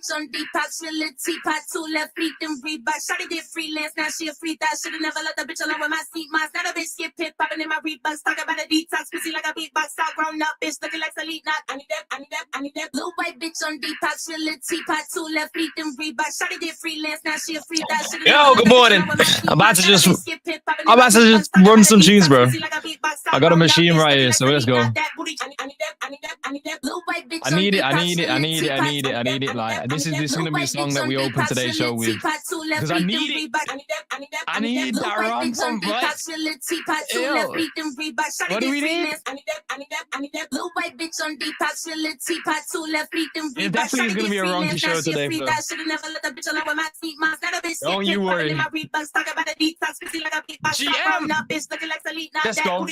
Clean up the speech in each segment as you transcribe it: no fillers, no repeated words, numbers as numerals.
bitch on Depop, chillin' teapot, 2 left feet, them Reebok. Shawty did freelance, now she a free thought. Should've never let the bitch alone with my seat moss. Now the bitch skip hip, poppin' in my Reeboks. Talk about a detox, pussy like a beatbox. All grown up, bitch looking like Selena Knot. I need that blue white bitch on Depop, chillin' teapot, 2 left feet, them Reebok. Shawty did freelance, now she a free thought. Yo, good morning. I'm about to just run some tunes, bro. I got a machine right here, so let's go. I need it. Like this is gonna be a song that we open today's show with because I need it. I need that run from what? What do we need? It definitely is gonna be a RONKE show today, bro. Don't you worry. GM. Let's go.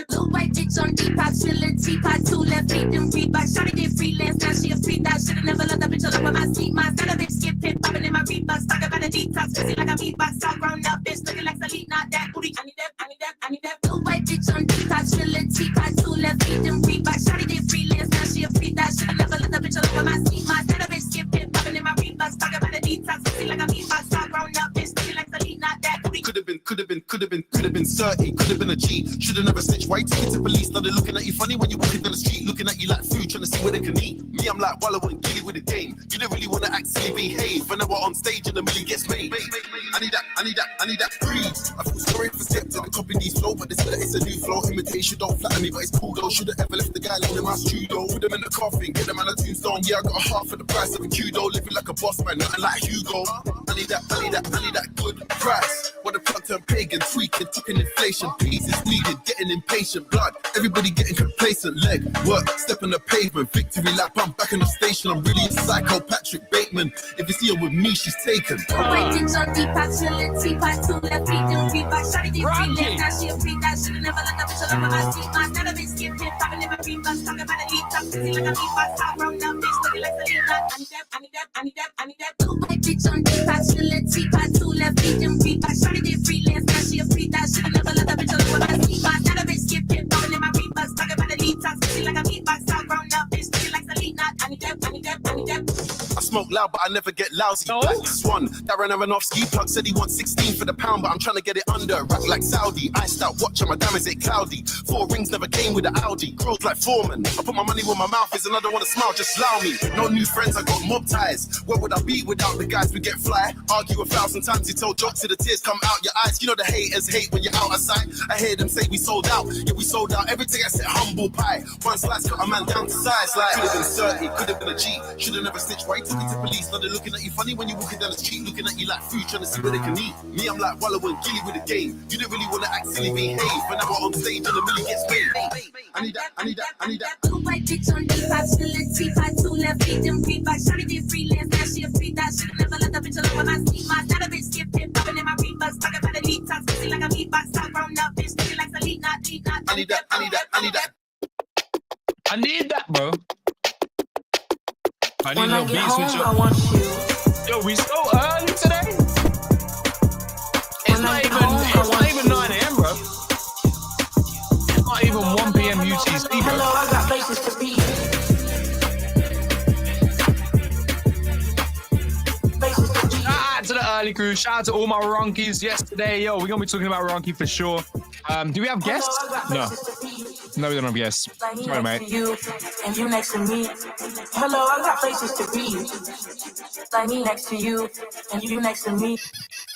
Blue white bitch on Depop, chillin' teapot, 2 left feet, them Reebok. Shawty did freelance, now she a free thought. Should've never let the bitch alone with my seat moss. Now the bitch skip hip, poppin' in my Reeboks. Talk about a detox, pussy like a beatbox. All grown up, bitch looking like Selena Knot. That booty, I need that. Blue white bitch on Depop, chillin' teapot, 2 left feet, them Reebok. Shawty did freelance, now she a free thought. Should've never let the bitch alone with my seat moss. Now the bitch skip hip, poppin' in my Reeboks. Talk about a detox, pussy like a beatbox. All grown up, bitch looking like Selena Knot. That booty. Could have been 30, could have been a G. Should've never snitched. Why take it to police? Now they're looking at you funny when you're walking down the street, looking at you like food, trying to see where they can eat. Me, I'm like Wallow and Gilly with the game. You don't really want to actually behave. Whenever on stage and the million gets made. I need that breeze. I feel sorry for stepping and copying these flow, but it's a new flow. Imitation don't flatter me, but it's cool though. Should've ever left the guy living in my studio. Put them in the coffin, get them on a tombstone. Yeah, I got a half of the price of a kudo. Living like a boss man, nothing like Hugo. I need that good price. What the fuck turn pagan, tweaking, talking inflation. Peace is needed, getting impatient. Blood, everybody getting complacent. Leg work, step on the pavement. Victory lap, I'm back in the station. I'm really a psycho, Patrick Bateman. If you see her with me, she's taken. I smoke loud, but I never get lousy. No. Black Swan, Darren Aronofsky. Plug said he wants 16 for the pound, but I'm trying to get it under. Rack like Saudi. Iced out watch on my damn is it cloudy. 4 rings never came with the Audi. Grows like Foreman. I put my money where my mouth is and I don't want to smile, just allow me. No new friends, I got mob ties. Where would I be without the guys we get fly? Argue 1,000 times, you tell jokes till the tears come out your eyes. You know the haters hate when you're out of sight. I hear them say we sold out. Yeah, we sold out. Everything I said, humble pie. One slice cut a man down to size. Like, could have been 30, could have been a G. Should have never snitched. Why took me to police? Now they're looking at you funny when you're walking down the street, looking at you like food, trying to see where they can eat. Me, I'm like Wallow and Gilly with the game. You don't really want to act silly, behave. When I'm on stage and the million gets paid. I need that. Blue white bitch on Depop, chillin' teapot, 2 left feet, them Reebok. Shawty did freelance, now she a free thought. Should've never let the bitch alone with my seat moss. Now the bitch skip hip, poppin' in my Reeboks. Talk about a detox, pussy like a beatbox. All grown up, bitch looking like Selena Knot. I need that. I need that, bro. I need a little beat switch up. Yo, we so early today. It's not even 9 AM, bro. It's not even 1 PM UTC, bro. Hello, I got places to be. Shout out to the early crew. Shout out to all my RONKEs yesterday. Yo, we're gonna be talking about RONKE for sure. Do we have guests? No, we don't have guests. Sorry, mate. And you next to me. Hello, I got places to be. Like me next to you, and you next to me.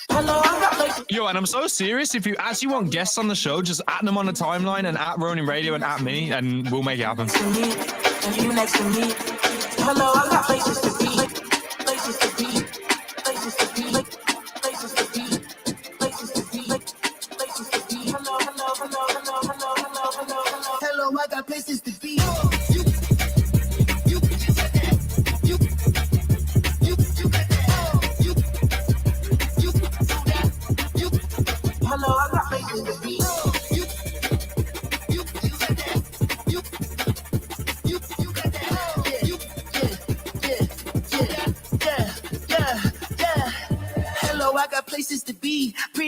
Hello, I got places. Yo, and I'm so serious. If you actually want guests on the show, just at them on the timeline and at Ronin Radio and at me, and we'll make it happen. To me, and you next to me. Hello, I got places to be. Places to be. Places to be. Places to be. Places to be. Places to be. Hello, I got places to be. Hello, I got places to be.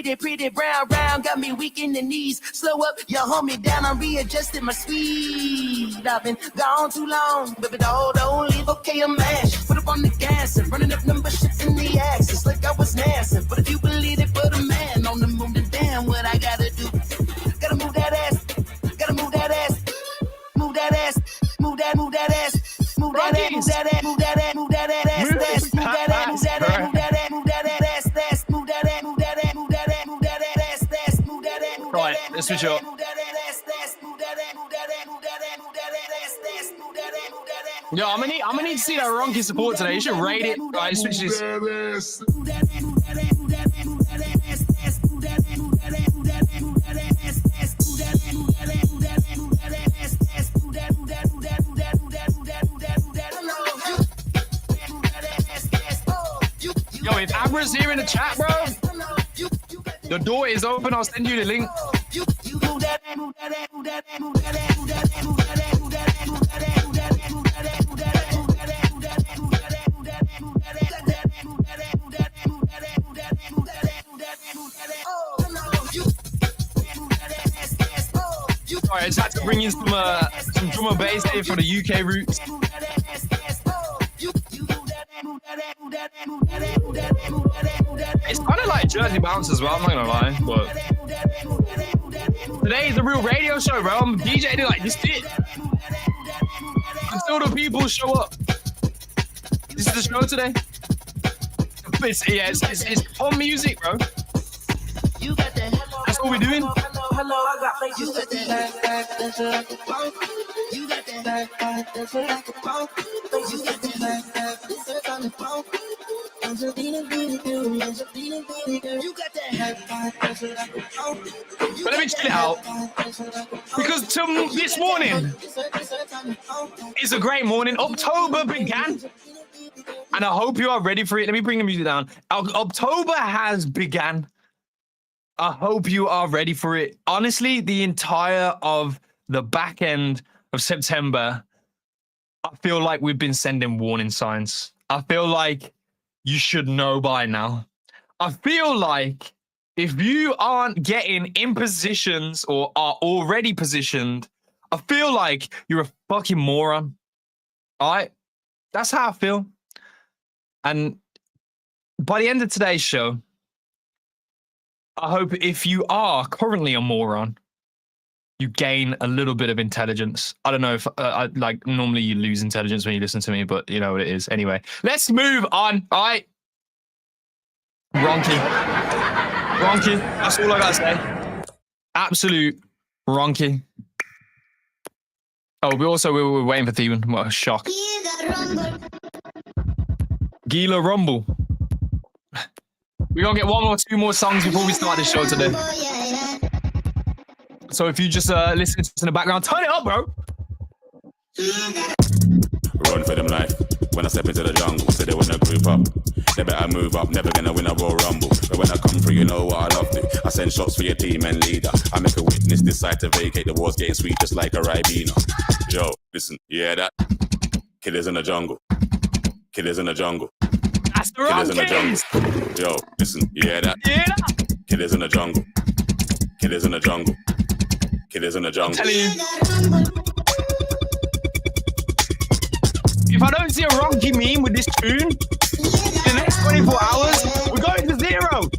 pretty brown round got me weak in the knees. Slow up, you hold me down, I'm readjusting my speed. I've been gone too long, baby, don't leave. Okay, I'm mashed. Put up on the gas and running up number shit in the axis like I was NASA. But if you believe it, put a man on the moon, then damn what I gotta do. Gotta move that ass, gotta move that ass, move that ass, move that ass, move that ass, move that ass, move that ass, move that ass, move that ass, move that ass, move that ass, move that ass, move that ass, move that ass, move that ass, move that ass, move that ass, move that ass, move that ass. Right, let's switch up. Yo, I'm gonna need to see that RONKE support today. You should rate it. Right, switch this. Yo, if Abra's here in the chat, bro, the door is open. I'll send you the link. Alright, I just had to bring in some drum and bass here for the UK roots. It's kind of like Jersey Bounce as well, I'm not gonna lie, but today is a real radio show, bro. I'm DJing like this shit until the people show up. This is the show today. It's fun music, bro. That's what we're doing. Hello, I got faith. You got that. You got that. You got But let me chill it out, because this morning is a great morning. October began, and I hope you are ready for it. Let me bring the music down. October has began. I hope you are ready for it. Honestly, the entire of the back end of September, I feel like we've been sending warning signs. I feel like you should know by now. I feel like if you aren't getting in positions or are already positioned, I feel like you're a fucking moron. All right? That's how I feel. And by the end of today's show, I hope if you are currently a moron, you gain a little bit of intelligence. I don't know if like normally you lose intelligence when you listen to me, but you know what it is. Anyway, let's move on. All right. RONKE. That's all I gotta say. Absolute RONKE. Oh, we're waiting for Theban. What a shock. Gila Rumble. We're going to get one or two more songs before we start this show today. So if you just listen to us in the background, turn it up, bro. Run for them life. When I step into the jungle, so they wanna group up. They better move up, never gonna win a Royal Rumble. But when I come through, you know what I love to. I send shots for your team and leader. I make a witness decide to vacate. The war's getting sweet just like a Ribena. Yo, listen, yeah that. Killers in the jungle. Killers in the jungle. That's the Killers in the jungle. Yo, listen, yeah that. Yeah. Killers in the jungle. Killers in the jungle. Killers in the jungle. I'm telling you. If I don't see a RONKE meme with this tune in the next 24 hours, we're going to zero.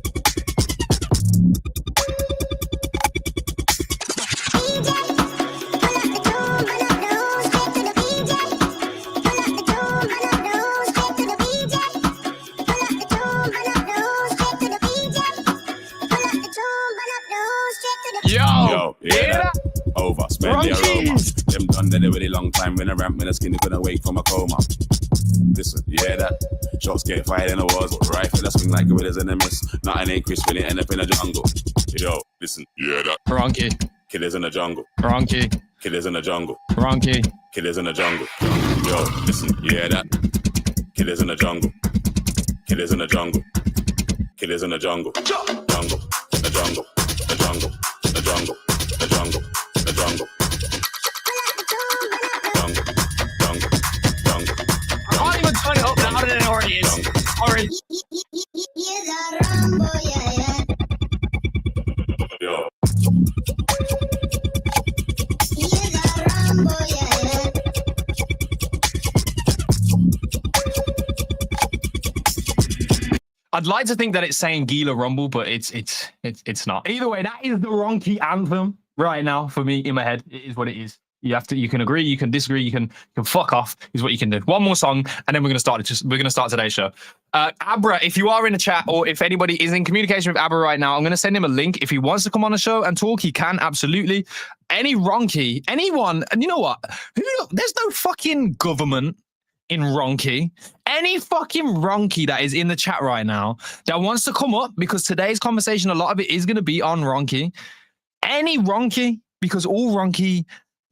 Yo, yeah. Over, spend the aroma. Them done that a really long time when I ramp when the skinny couldn't wake from a coma. Listen, yeah that. Shots get fired in the walls, rifle that swing like gorillas in the mist. Nothing ain't crisp when it end up in the jungle. Yo, listen, yeah that. RONKE. Killers in the jungle. RONKE. Killers in the jungle. RONKE. Killers in the jungle. Yo, listen, yeah that. Killers in the jungle. Killers in the jungle. Killers in the jungle. Jungle. The jungle. The jungle. The jungle. The jungle. The jungle. I can't even turn it up louder than it already is. Sorry. I'd like to think that it's saying Gila Rumble, but it's not. Either way, that is the RONKE anthem right now for me in my head. It is what it is. You can agree, you can disagree, you can fuck off is what you can do. One more song, and then we're gonna start today's show. Abra, if you are in the chat or if anybody is in communication with Abra right now, I'm gonna send him a link. If he wants to come on the show and talk, he can absolutely. Any RONKE, anyone, and you know what? There's no fucking government in RONKE. Any fucking RONKE that is in the chat right now that wants to come up, because today's conversation, a lot of it is gonna be on RONKE. Any RONKE, because all RONKE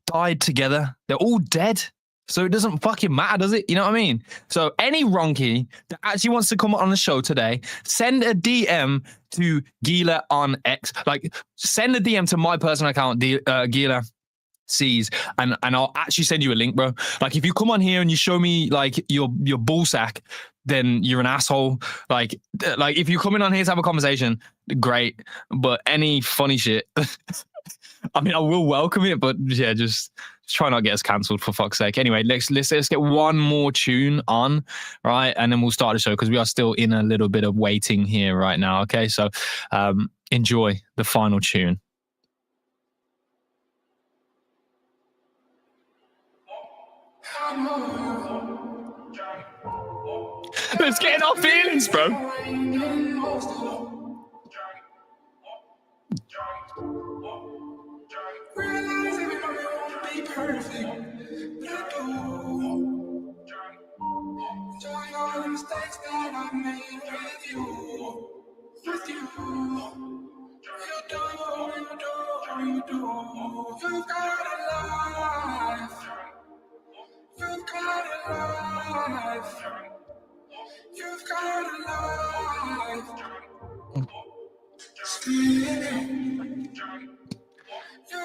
died together. They're all dead. So it doesn't fucking matter, does it? You know what I mean? So any RONKE that actually wants to come on the show today, send a DM to Gila on X. Like, send a DM to my personal account, Gila C's, and I'll actually send you a link, bro. Like, if you come on here and you show me like your ball sack, then you're an asshole. Like if you come in on here to have a conversation, great. But any funny shit, I mean, I will welcome it, but yeah, just try not to get us cancelled for fuck's sake. Anyway, let's get one more tune on, right? And then we'll start the show because we are still in a little bit of waiting here right now. Okay, so enjoy the final tune. Let's get in our feelings, bro. Realizing it won't be perfect. You do. Enjoy all the mistakes that I made with you. With you. You do. You've got a life. You've got a life. You've got a life.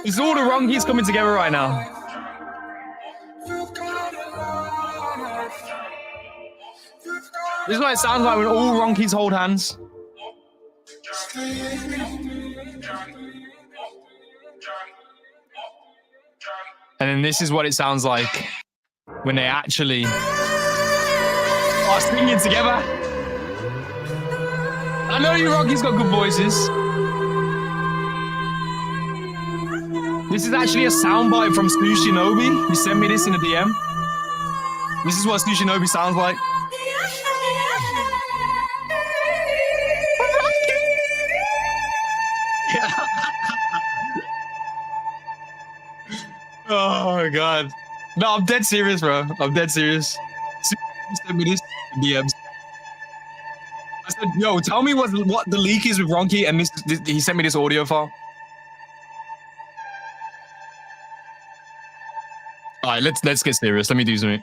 It's all the RONKEs coming together right now. This is what it sounds like when all RONKEs hold hands. And then this is what it sounds like when they actually are singing together. I know you RONKEs got good voices. This is actually a soundbite from Sushinobi. He sent me this in a DM. This is what Sushinobi sounds like. Oh my god. No, I'm dead serious, bro. I'm dead serious. He sent me this in DMs. I said, yo, tell me what the leak is with RONKE, and he sent me this audio file. All right, let's get serious. Let me do something.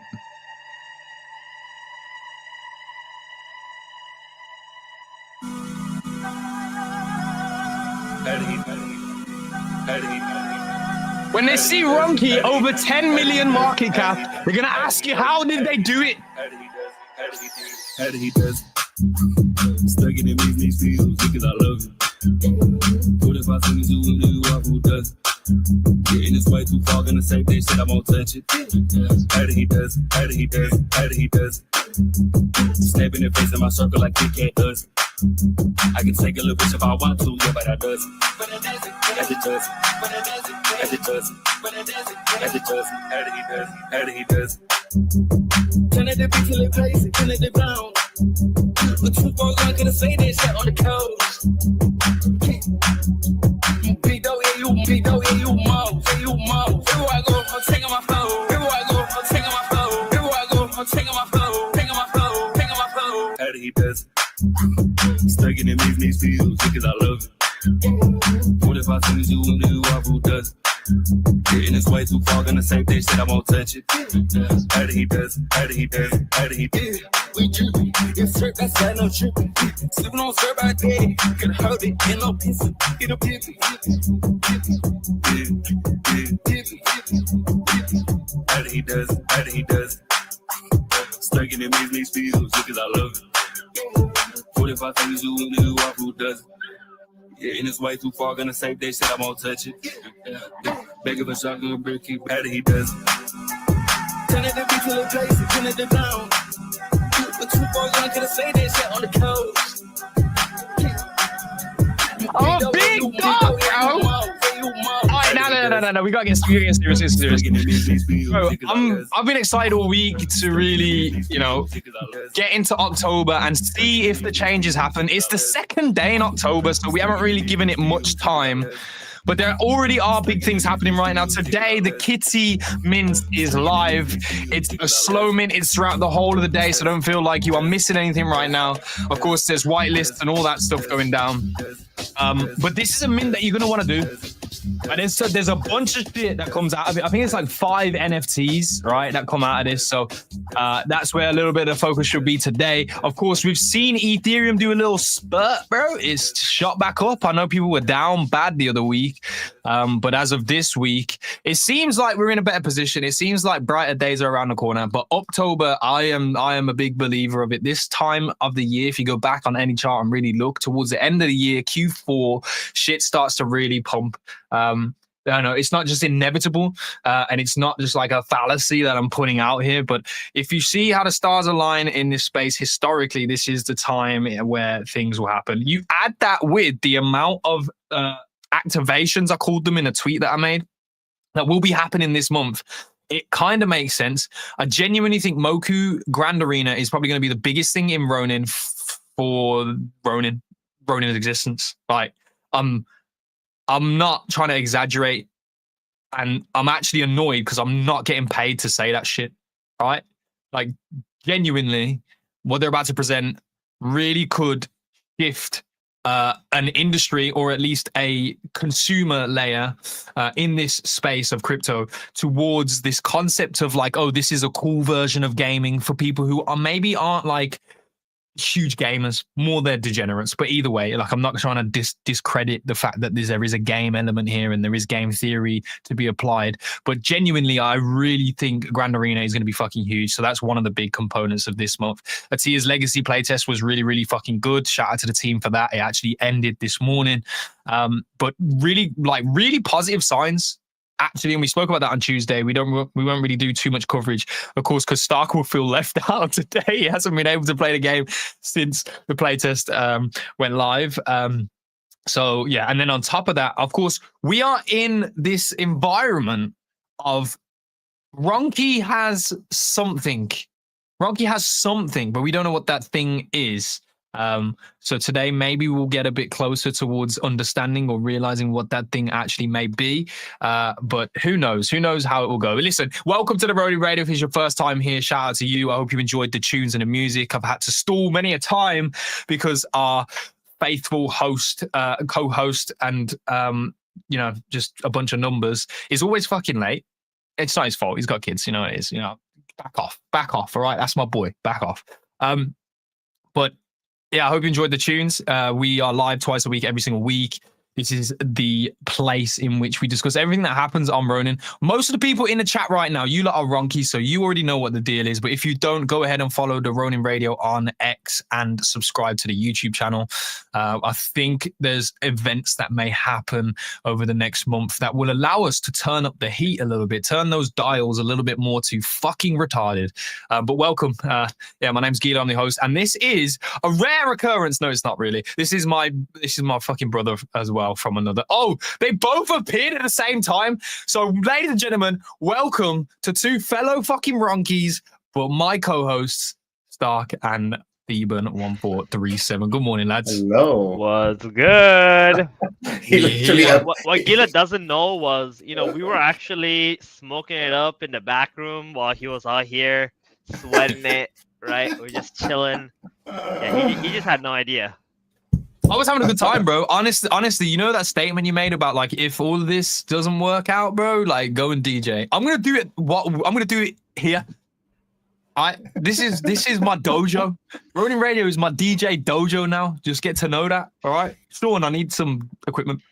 When they see RONKE over 10 million market cap, they're gonna ask you, how did they do it? How did he does? Stuck in the these fields because I love it. What if I sing to him, do who does? Getting this way too far, gonna say that shit, I won't touch it. How did he does? How did he does? How did he does? Snapping the face in my circle like Kit Kat does. I can take a little bitch if I want to, yeah, but I does. As it does. As it does. As it does. How did he does? How did he does? Turn it to be till it plays, turn it to ground. The truth won't lie, gonna say that shit on the couch. Big dog, yeah, you mouth, yeah, you mouth. Everywhere I go, I'm taking my flow. Everywhere I go, I'm taking my flow. Everywhere I go, I'm taking my flow. Taking my flow, taking my flow. How did he does? Stuck in these fields because I love it. What if I sing to him, do who does? Getting this way too far, gonna say that shit, I won't touch it. How did he does? How did he does? How did he does? We drippin', it's trip, that's why no trippin'. Sleepin' on syrup by day, could hurt it, get no pissing, get a pippin'. How did he does? How did he does? Stuck in these fields because I love it. What if I think you do who does? Yeah, and it's way too far, gonna save that shit, I won't touch it. Begging for shotgun, brick, keep how did he does? Turn it to be till it plays, turn it to down. The too far, gonna say that shit on the coast. we gotta get serious. Bro, I've been excited all week to really, get into October and see if the changes happen. It's the second day in October, so we haven't really given it much time. But there already are big things happening right now. Today, the Kitty Mint is live. It's a slow mint. It's throughout the whole of the day, so don't feel like you are missing anything right now. Of course, there's whitelists and all that stuff going down. But this is a mint that you're going to want to do. And there's a bunch of shit that comes out of it. I think it's like 5 NFTs, right, that come out of this. So that's where a little bit of focus should be today. Of course, we've seen Ethereum do a little spurt, bro. It's shot back up. I know people were down bad the other week. But as of this week, it seems like we're in a better position. It seems like brighter days are around the corner. But October, I am a big believer of it. This time of the year, if you go back on any chart and really look towards the end of the year, Q4, shit starts to really pump. I know it's not just inevitable, and it's not just like a fallacy that I'm putting out here. But if you see how the stars align in this space historically, this is the time where things will happen. You add that with the amount of activations, I called them in a tweet that I made, that will be happening this month. It kind of makes sense. I genuinely think Moku Grand Arena is probably going to be the biggest thing in Ronin for Ronin's existence. Like, I'm not trying to exaggerate, and I'm actually annoyed because I'm not getting paid to say that shit, right? Like, genuinely, what they're about to present really could shift an industry, or at least a consumer layer in this space of crypto, towards this concept of like, oh, this is a cool version of gaming for people who aren't like huge gamers, more they're degenerates. But either way, like, I'm not trying to discredit the fact that there is a game element here and there is game theory to be applied. But genuinely, I really think Grand Arena is going to be fucking huge. So that's one of the big components of this month. Atia's Legacy playtest was really, really fucking good. Shout out to the team for that. It actually ended this morning. But really positive signs. Actually, and we spoke about that on Tuesday. We won't really do too much coverage, of course, because Stark will feel left out today. He hasn't been able to play the game since the playtest went live. So yeah, and then on top of that, of course, we are in this environment of RONKE has something. RONKE has something, but we don't know what that thing is. So today, maybe we'll get a bit closer towards understanding or realizing what that thing actually may be. But who knows? Who knows how it will go? Listen, welcome to the Ronin Radio. If it's your first time here, shout out to you. I hope you enjoyed the tunes and the music. I've had to stall many a time because our faithful host, co-host, and just a bunch of numbers is always fucking late. It's not his fault. He's got kids. You know it is. Back off. All right, that's my boy. Back off. But yeah, I hope you enjoyed the tunes. We are live twice a week, every single week. This is the place in which we discuss everything that happens on Ronin. Most of the people in the chat right now, you lot are RONKE, so you already know what the deal is. But if you don't, go ahead and follow the Ronin Radio on X and subscribe to the YouTube channel. I think there's events that may happen over the next month that will allow us to turn up the heat a little bit, turn those dials a little bit more to fucking retarded. But welcome. Yeah, my name's Gila, I'm the host, and this is a rare occurrence. No, it's not really. This is my fucking brother as well. From another. Oh, they both appeared at the same time. So, ladies and gentlemen, welcome to two fellow fucking RONKEs, but my co-hosts, Stark and Theban1437. Good morning, lads. Hello. What's good? What Gila doesn't know was, we were actually smoking it up in the back room while he was out here sweating it, right? We're just chilling. Yeah, he just had no idea. I was having a good time, bro. Honestly, you know that statement you made about like, if all of this doesn't work out, bro, like, go and DJ. I'm gonna do it. I'm gonna do it here. This is my dojo. Ronin Radio is my DJ dojo now. Just get to know that. All right, Sean, I need some equipment.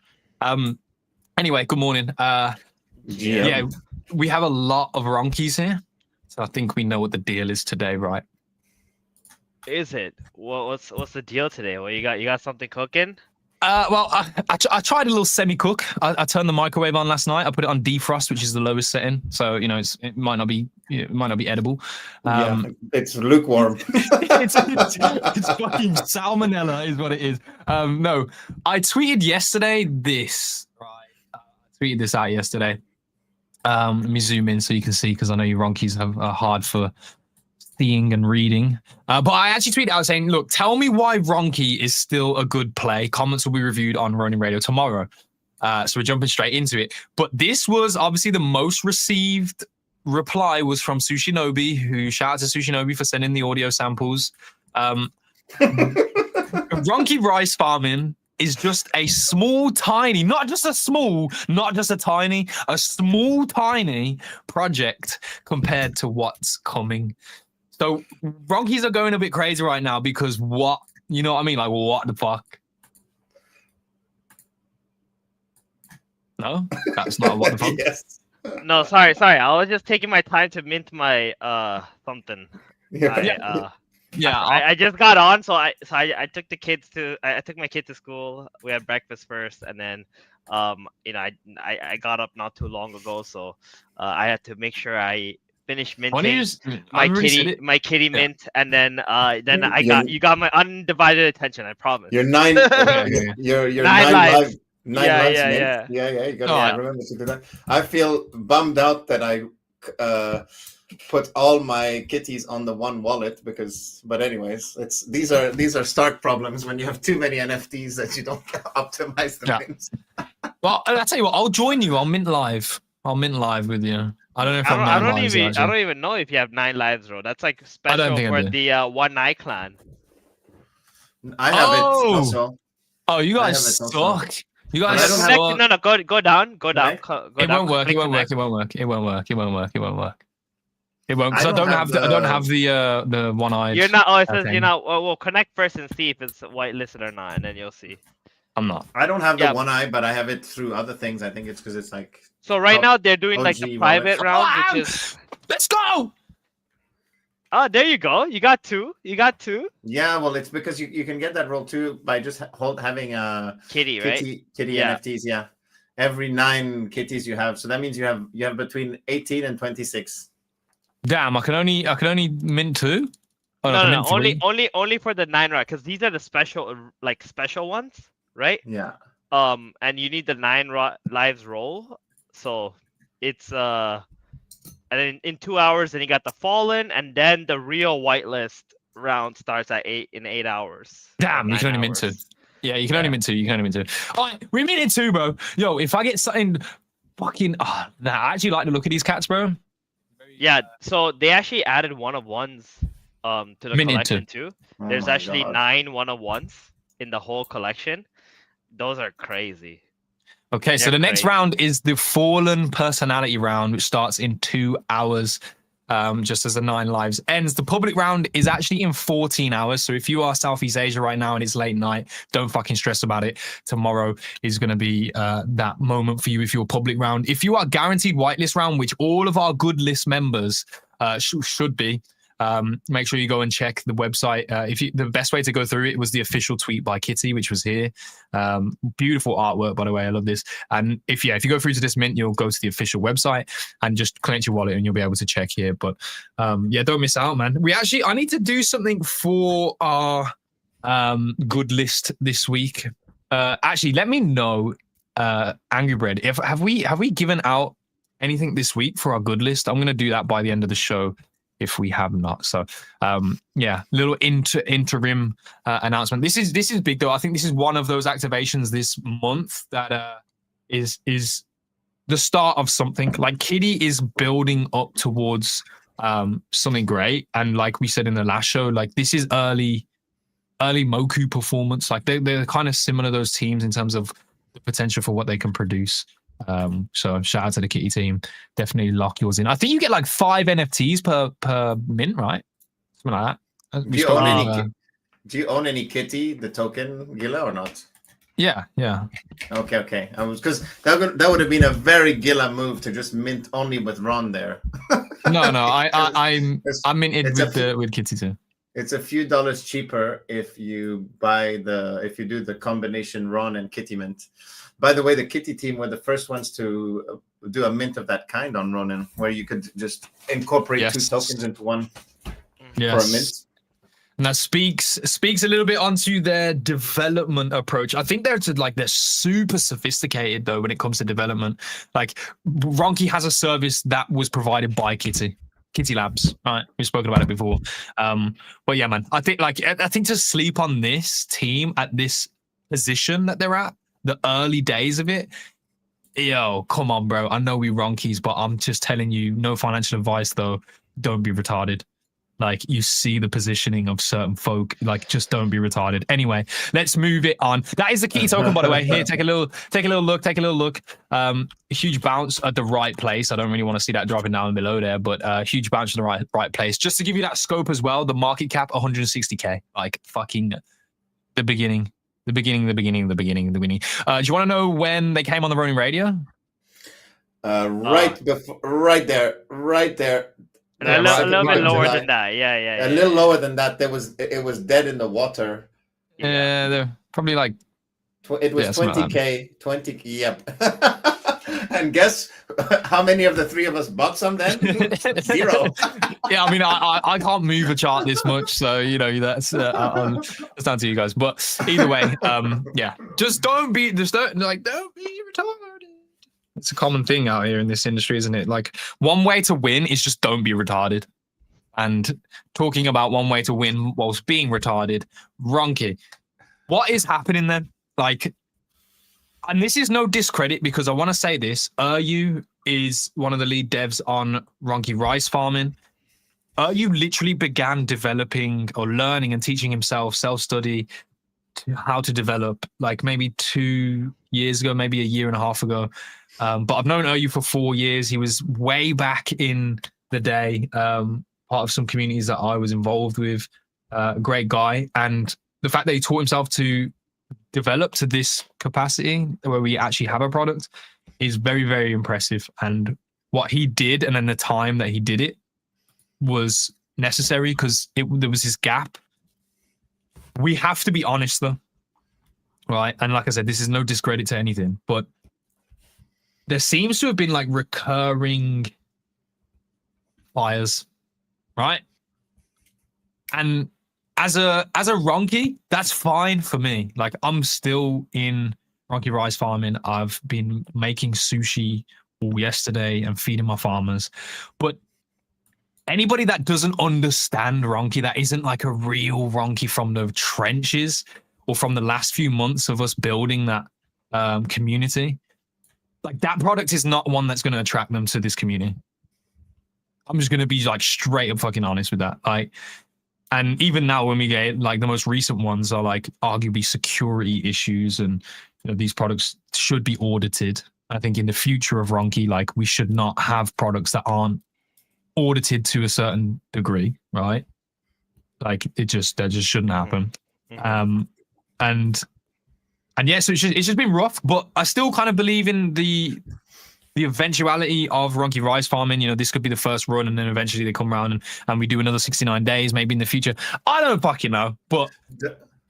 Anyway, good morning. Yeah, we have a lot of RONKEs here, so I think we know what the deal is today, right? Is it? What's the deal today? Well, you got something cooking? Well, I tried a little semi-cook. I turned the microwave on last night. I put it on defrost, which is the lowest setting, so it might not be edible. It's lukewarm. it's fucking salmonella, is what it is. No, I tweeted yesterday this. Right, I tweeted this out yesterday. Let me zoom in so you can see, because I know you Ronkies are hard for seeing and reading. But I actually tweeted out saying, look, tell me why Ronke is still a good play. Comments will be reviewed on Ronin Radio tomorrow. So we're jumping straight into it. But this was obviously the most received reply was from Sushinobi, who shout out to Sushinobi for sending the audio samples. Ronke rice farming is just a small, tiny, not just a small tiny project compared to what's coming. So Ronkies are going a bit crazy right now because what, you know what I mean? Like, what the fuck? No, that's not what the fuck. Yes. No, sorry. I was just taking my time to mint my something. I just got on, so I took the kids to I took my kid to school. We had breakfast first, and then you know, I got up not too long ago, so I had to make sure I finished minting my kitty mint, and then you got my undivided attention. I promise. Your nine lives. Yeah. You got. I remember to do that. I feel bummed out that I put all my kitties on the one wallet but anyways, these are stark problems when you have too many NFTs that you don't optimize the mints. Well, I'll tell you what, I'll join you. I'll mint live with you. I don't know if I don't even know if you have 9 lives, bro. That's like special for the One Eye clan. I have it also. Oh, you guys suck. You guys suck. No, go down. Go it down. Won't work. It won't work. It won't, because I don't have the one-eyed. You're not. Oh, it says you're not. Well, connect first and see if it's whitelisted or not, and then you'll see. I'm not. I don't have the one eye, but I have it through other things. I think it's because it's like. So right now they're doing like the private round, which is. Let's go. Oh, there you go. You got two. Yeah, well, it's because you can get that roll too by just having a kitty NFTs. Yeah, every 9 kitties you have, so that means you have between 18 and 26. Damn, I can only mint 2. Oh, no, only for the 9 right, because these are the special ones, right? Yeah. And you need the 9 lives roll, so it's and then in 2 hours, then you got the fallen, and then the real whitelist round starts at 8 hours. Damn, you can only mint 2. Yeah, you can only mint 2. All right, we minted 2, bro. Yo, if I get something fucking, I actually like the look of these cats, bro. Yeah, so they actually added 1-of-1s to the collection too. There's actually 9 1-of-1s in the whole collection. Those are crazy. Okay, so the next round is the Fallen Personality round, which starts in 2 hours, just as the 9 lives ends. The public round is actually in 14 hours. So if you are Southeast Asia right now and it's late night, don't fucking stress about it. Tomorrow is going to be that moment for you if you're public round. If you are guaranteed whitelist round, which all of our good list members should be, make sure you go and check the website. The best way to go through it was the official tweet by Kitty, which was here. Beautiful artwork, by the way. I love this. And if you go through to this mint, you'll go to the official website and just connect your wallet, and you'll be able to check here. But don't miss out, man. I need to do something for our good list this week. Actually, let me know, Angry Bread, have we given out anything this week for our good list? I'm going to do that by the end of the show, if we have not. So little interim announcement. This is big though. I think this is one of those activations this month that is the start of something. Like, Kitty is building up towards something great, and like we said in the last show, like, this is early Moku performance. Like, they're kind of similar, those teams, in terms of the potential for what they can produce. So shout out to the Kitty team. Definitely lock yours in. I think you get like 5 NFTs per mint, right? Something like that. Do you own any Kitty, the token, Gila, or not? Yeah. Okay. Because that would have been a very Gila move to just mint only with Ron there. No, I'm minted with Kitty too. It's a few dollars cheaper if you do the combination Ron and Kitty mint. By the way, the Kitty team were the first ones to do a mint of that kind on Ronin, where you could just incorporate 2 tokens into one for a mint. And that speaks a little bit onto their development approach. I think they're super sophisticated though when it comes to development. Like RONKE has a service that was provided by Kitty Labs, right? We've spoken about it before. But yeah, man, I think to sleep on this team at this position that they're at, the early days of it, yo, come on, bro. I know we RONKEs, but I'm just telling you, no financial advice though. Don't be retarded. Like, you see the positioning of certain folk, like, just don't be retarded. Anyway, let's move it on. That is the key token, by the way. Here, take a little look. A huge bounce at the right place. I don't really want to see that dropping down below there, but huge bounce in the right place. Just to give you that scope as well, the market cap 160k. Like, fucking the beginning. Do you want to know when they came on the Ronin radio? Right there. And a little bit lower than that. Yeah. A little lower than that. It was dead in the water. Yeah, they're probably like. It was 20k. 20. Yep. And guess how many of the three of us bought some then? 0. Yeah, I mean, I can't move a chart this much, so that's down to you guys. But either way, yeah, don't be retarded. It's a common thing out here in this industry, isn't it? Like, one way to win is just don't be retarded. And talking about one way to win whilst being retarded, RONKE, what is happening then? Like, and this is no discredit because I want to say this. Uryu is one of the lead devs on RONKE rice farming. Uryu literally began developing or learning and teaching himself self-study how to develop like maybe 2 years ago, maybe a year and a half ago. But I've known Uryu for 4 years. He was way back in the day, part of some communities that I was involved with. A great guy. And the fact that he taught himself to develop to this capacity where we actually have a product is very, very impressive. And what he did and then the time that he did it was necessary because there was this gap. We have to be honest though, right? And like I said, this is no discredit to anything, but there seems to have been like recurring fires, right? And as a RONKE, that's fine for me. Like, I'm still in RONKE rice farming. I've been making sushi all yesterday and feeding my farmers. But anybody that doesn't understand RONKE, that isn't like a real RONKE from the trenches or from the last few months of us building that community, like, that product is not one that's going to attract them to this community. I'm just going to be like straight up fucking honest with that. Like, and even now when we get like the most recent ones are like arguably security issues and these products should be audited. I think in the future of RONKE, like, we should not have products that aren't audited to a certain degree, right? Like, that just shouldn't happen. And yeah, so it's just been rough, but I still kind of believe in the eventuality of RONKE rice farming. This could be the first run, and then eventually they come around and we do another 69 days, maybe in the future. I don't fucking know, but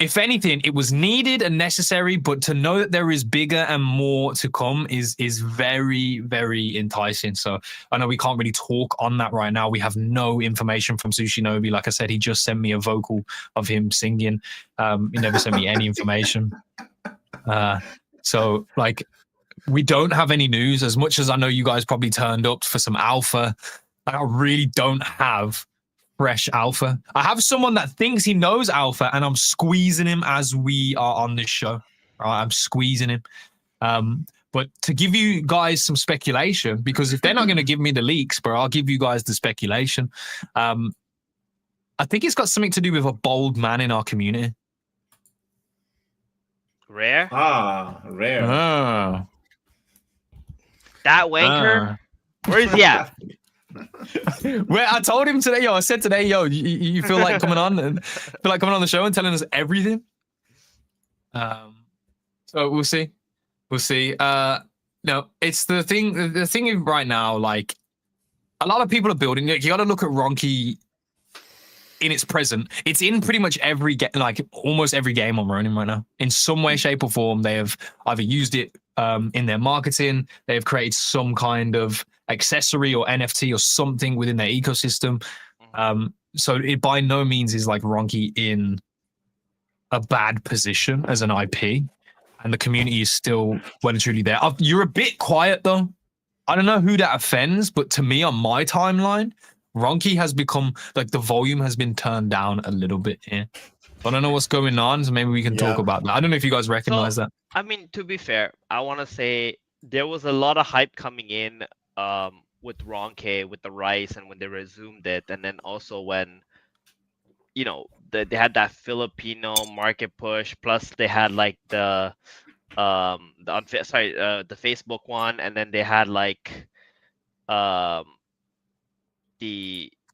if anything, it was needed and necessary. But to know that there is bigger and more to come is very, very enticing. So I know we can't really talk on that right now. We have no information from Sushinobi. Like I said, he just sent me a vocal of him singing. He never sent me any information. So like, we don't have any news. As much as I know you guys probably turned up for some alpha, I really don't have fresh alpha. I have someone that thinks he knows alpha, and I'm squeezing him as we are on this show. All right, I'm squeezing him. But to give you guys some speculation, because if they're not going to give me the leaks, bro, I'll give you guys the speculation. I think it's got something to do with a bold man in our community. Rare? Rare. That wanker? Where is he at? Well, I told him today, I said today, you feel like coming on the show and telling us everything? So we'll see. No, it's the thing right now, like, a lot of people are building. You got to look at RONKE in its present. It's in pretty much every almost every game on Ronin right now. In some way, shape, or form, they have either used it in their marketing. They have created some kind of accessory or NFT or something within their ecosystem. so it by no means is like RONKE in a bad position as an IP, and the community is still well and truly there. You're a bit quiet though. I don't know who that offends, but to me on my timeline, RONKE has become like the volume has been turned down a little bit here. I don't know what's going on, so maybe we can talk about that. I don't know if you guys recognize that. I mean, to be fair, I want to say there was a lot of hype coming in with RONKE, with the Rice, and when they resumed it, and then also when, you know, they had that Filipino market push, plus they had like the Facebook one, and then they had like the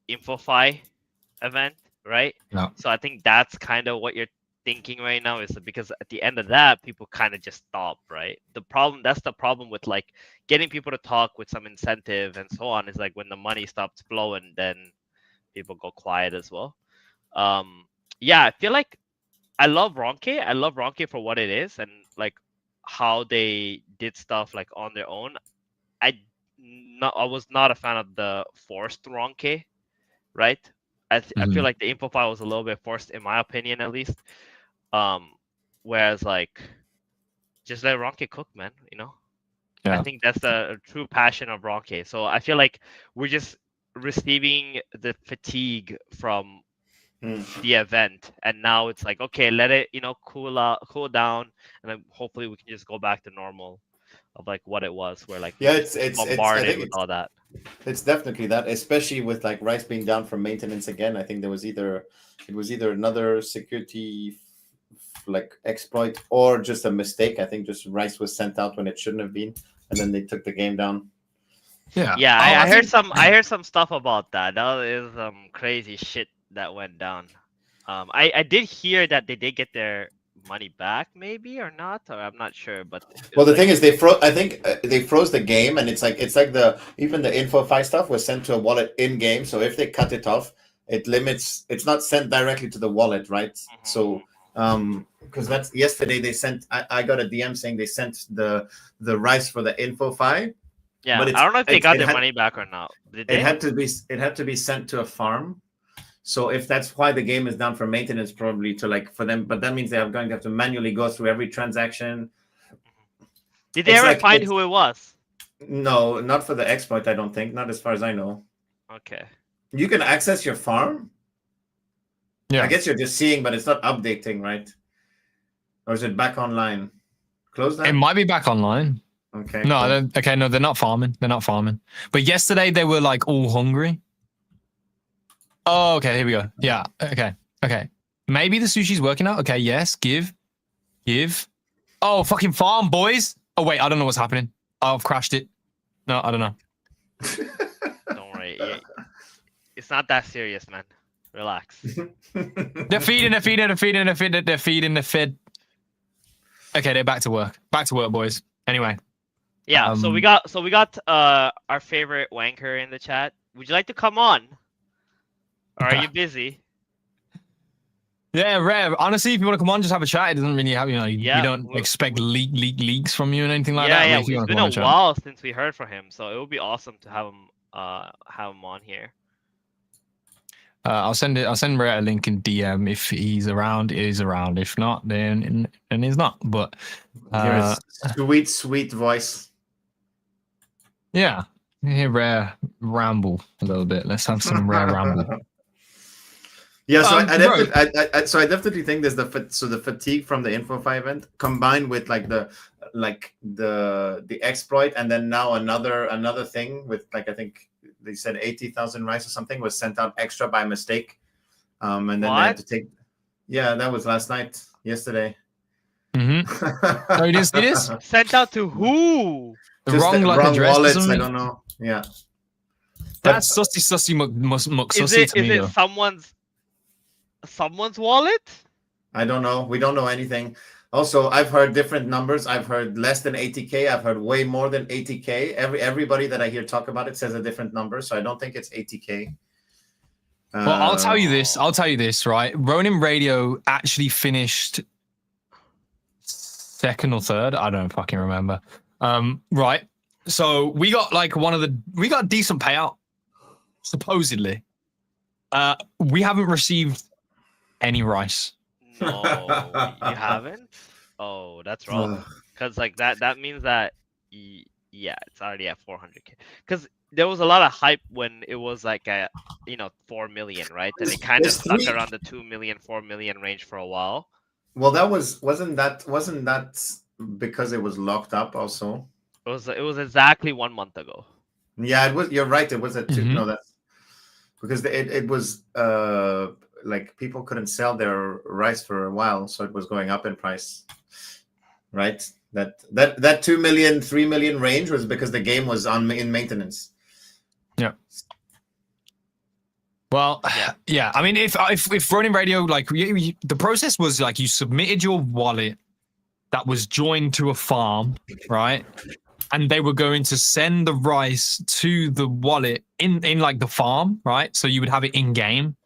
InfoFi event, right? Yeah. So I think that's kind of what you're thinking right now, is because at the end of that, people kind of just stop, right? That's the problem with like getting people to talk with some incentive and so on, is like when the money stops flowing, then people go quiet as well. Yeah, I feel like I love RONKE. I love RONKE for what it is and like how they did stuff like on their own. I was not a fan of the forced RONKE, right? I feel like the info file was a little bit forced, in my opinion, at least. Whereas like, just let RONKE cook, man. You know, I think that's the true passion of RONKE. So I feel like we're just receiving the fatigue from the event, and now it's like, okay, let it, you know, cool down, and then hopefully we can just go back to normal of like what it was, where like it's bombarded with all that. It's definitely that, especially with like Rice being down for maintenance again. I think it was either another security like exploit or just a mistake. I think just Rice was sent out when it shouldn't have been, and then they took the game down. Yeah. I heard some stuff about that. That is crazy shit that went down. I did hear that they did get their money back, maybe, or not, or I'm not sure. But well, the thing is, they froze the game, and it's like even the InfoFi stuff was sent to a wallet in game. So if they cut it off, it limits. It's not sent directly to the wallet, right? So because that's yesterday they sent. I got a DM saying they sent the Rice for the InfoFi. Yeah, but I don't know if they got their money back or not. Did they? It had to be sent to a farm. So if that's why the game is down for maintenance, probably to like for them, but that means they are going to have to manually go through every transaction. Did they ever find who it was? No, not for the exploit. I don't think. Not as far as I know. Okay. You can access your farm. Yeah. I guess you're just seeing, but it's not updating, right? Or is it back online? Close that. It might be back online. Okay. No, cool. No, they're not farming. They're not farming. But yesterday they were like all hungry. Oh, okay, here we go. Yeah, okay. Maybe the sushi's working out. Okay, yes, give. Oh, fucking farm, boys. Oh, wait, I don't know what's happening. I've crashed it. No, I don't know. Don't worry. It's not that serious, man. Relax. They're feeding the fed. Okay, they're back to work. Back to work, boys. Anyway. Yeah, so we got our favorite wanker in the chat. Would you like to come on? Or are you busy? Yeah, Rare. Honestly, if you want to come on, just have a chat. It doesn't really have, we don't expect leaks from you and anything like that. Yeah, it's been a while since we heard from him, so it would be awesome to have him on here. I'll send Rare a link in DM. If he's around, he's around. If not, then he's not. But sweet voice. Yeah, hear Rare ramble a little bit. Let's have some Rare ramble. Yeah, so I definitely think there's the fatigue from the InfoFi event combined with like the exploit, and then now another thing with like I think they said 80,000 Rice or something was sent out extra by mistake, and then they had to take. Yeah, that was yesterday. Mm-hmm. Oh, you didn't see this? Sent out to who? The wrong address. Wallets, I don't know. Yeah, that's sussy muck sussy to me. Is it someone's wallet? I don't know. We don't know anything. Also, I've heard different numbers. I've heard less than 80K. I've heard way more than 80K. Everybody that I hear talk about it says a different number, so I don't think it's 80K. Well, I'll tell you this, right? Ronin Radio actually finished second or third. I don't fucking remember. Right. So we got we got a decent payout, supposedly. We haven't received any rice. No, you haven't? Oh, that's wrong. Because like that means that yeah, it's already at 400K. Because there was a lot of hype when it was like a 4 million, right? And it kind of stuck around the 2 million, 4 million range for a while. Well, wasn't that because it was locked up also? It was exactly 1 month ago. Yeah, it was. You're right. It was at 2. No, that's because it was like people couldn't sell their rice for a while, so it was going up in price. Right. That 2 million, 3 million range was because the game was in maintenance. Yeah. Well, yeah. I mean, if Ronin Radio, like, the process was like you submitted your wallet that was joined to a farm, right? And they were going to send the rice to the wallet in like the farm, right? So you would have it in game.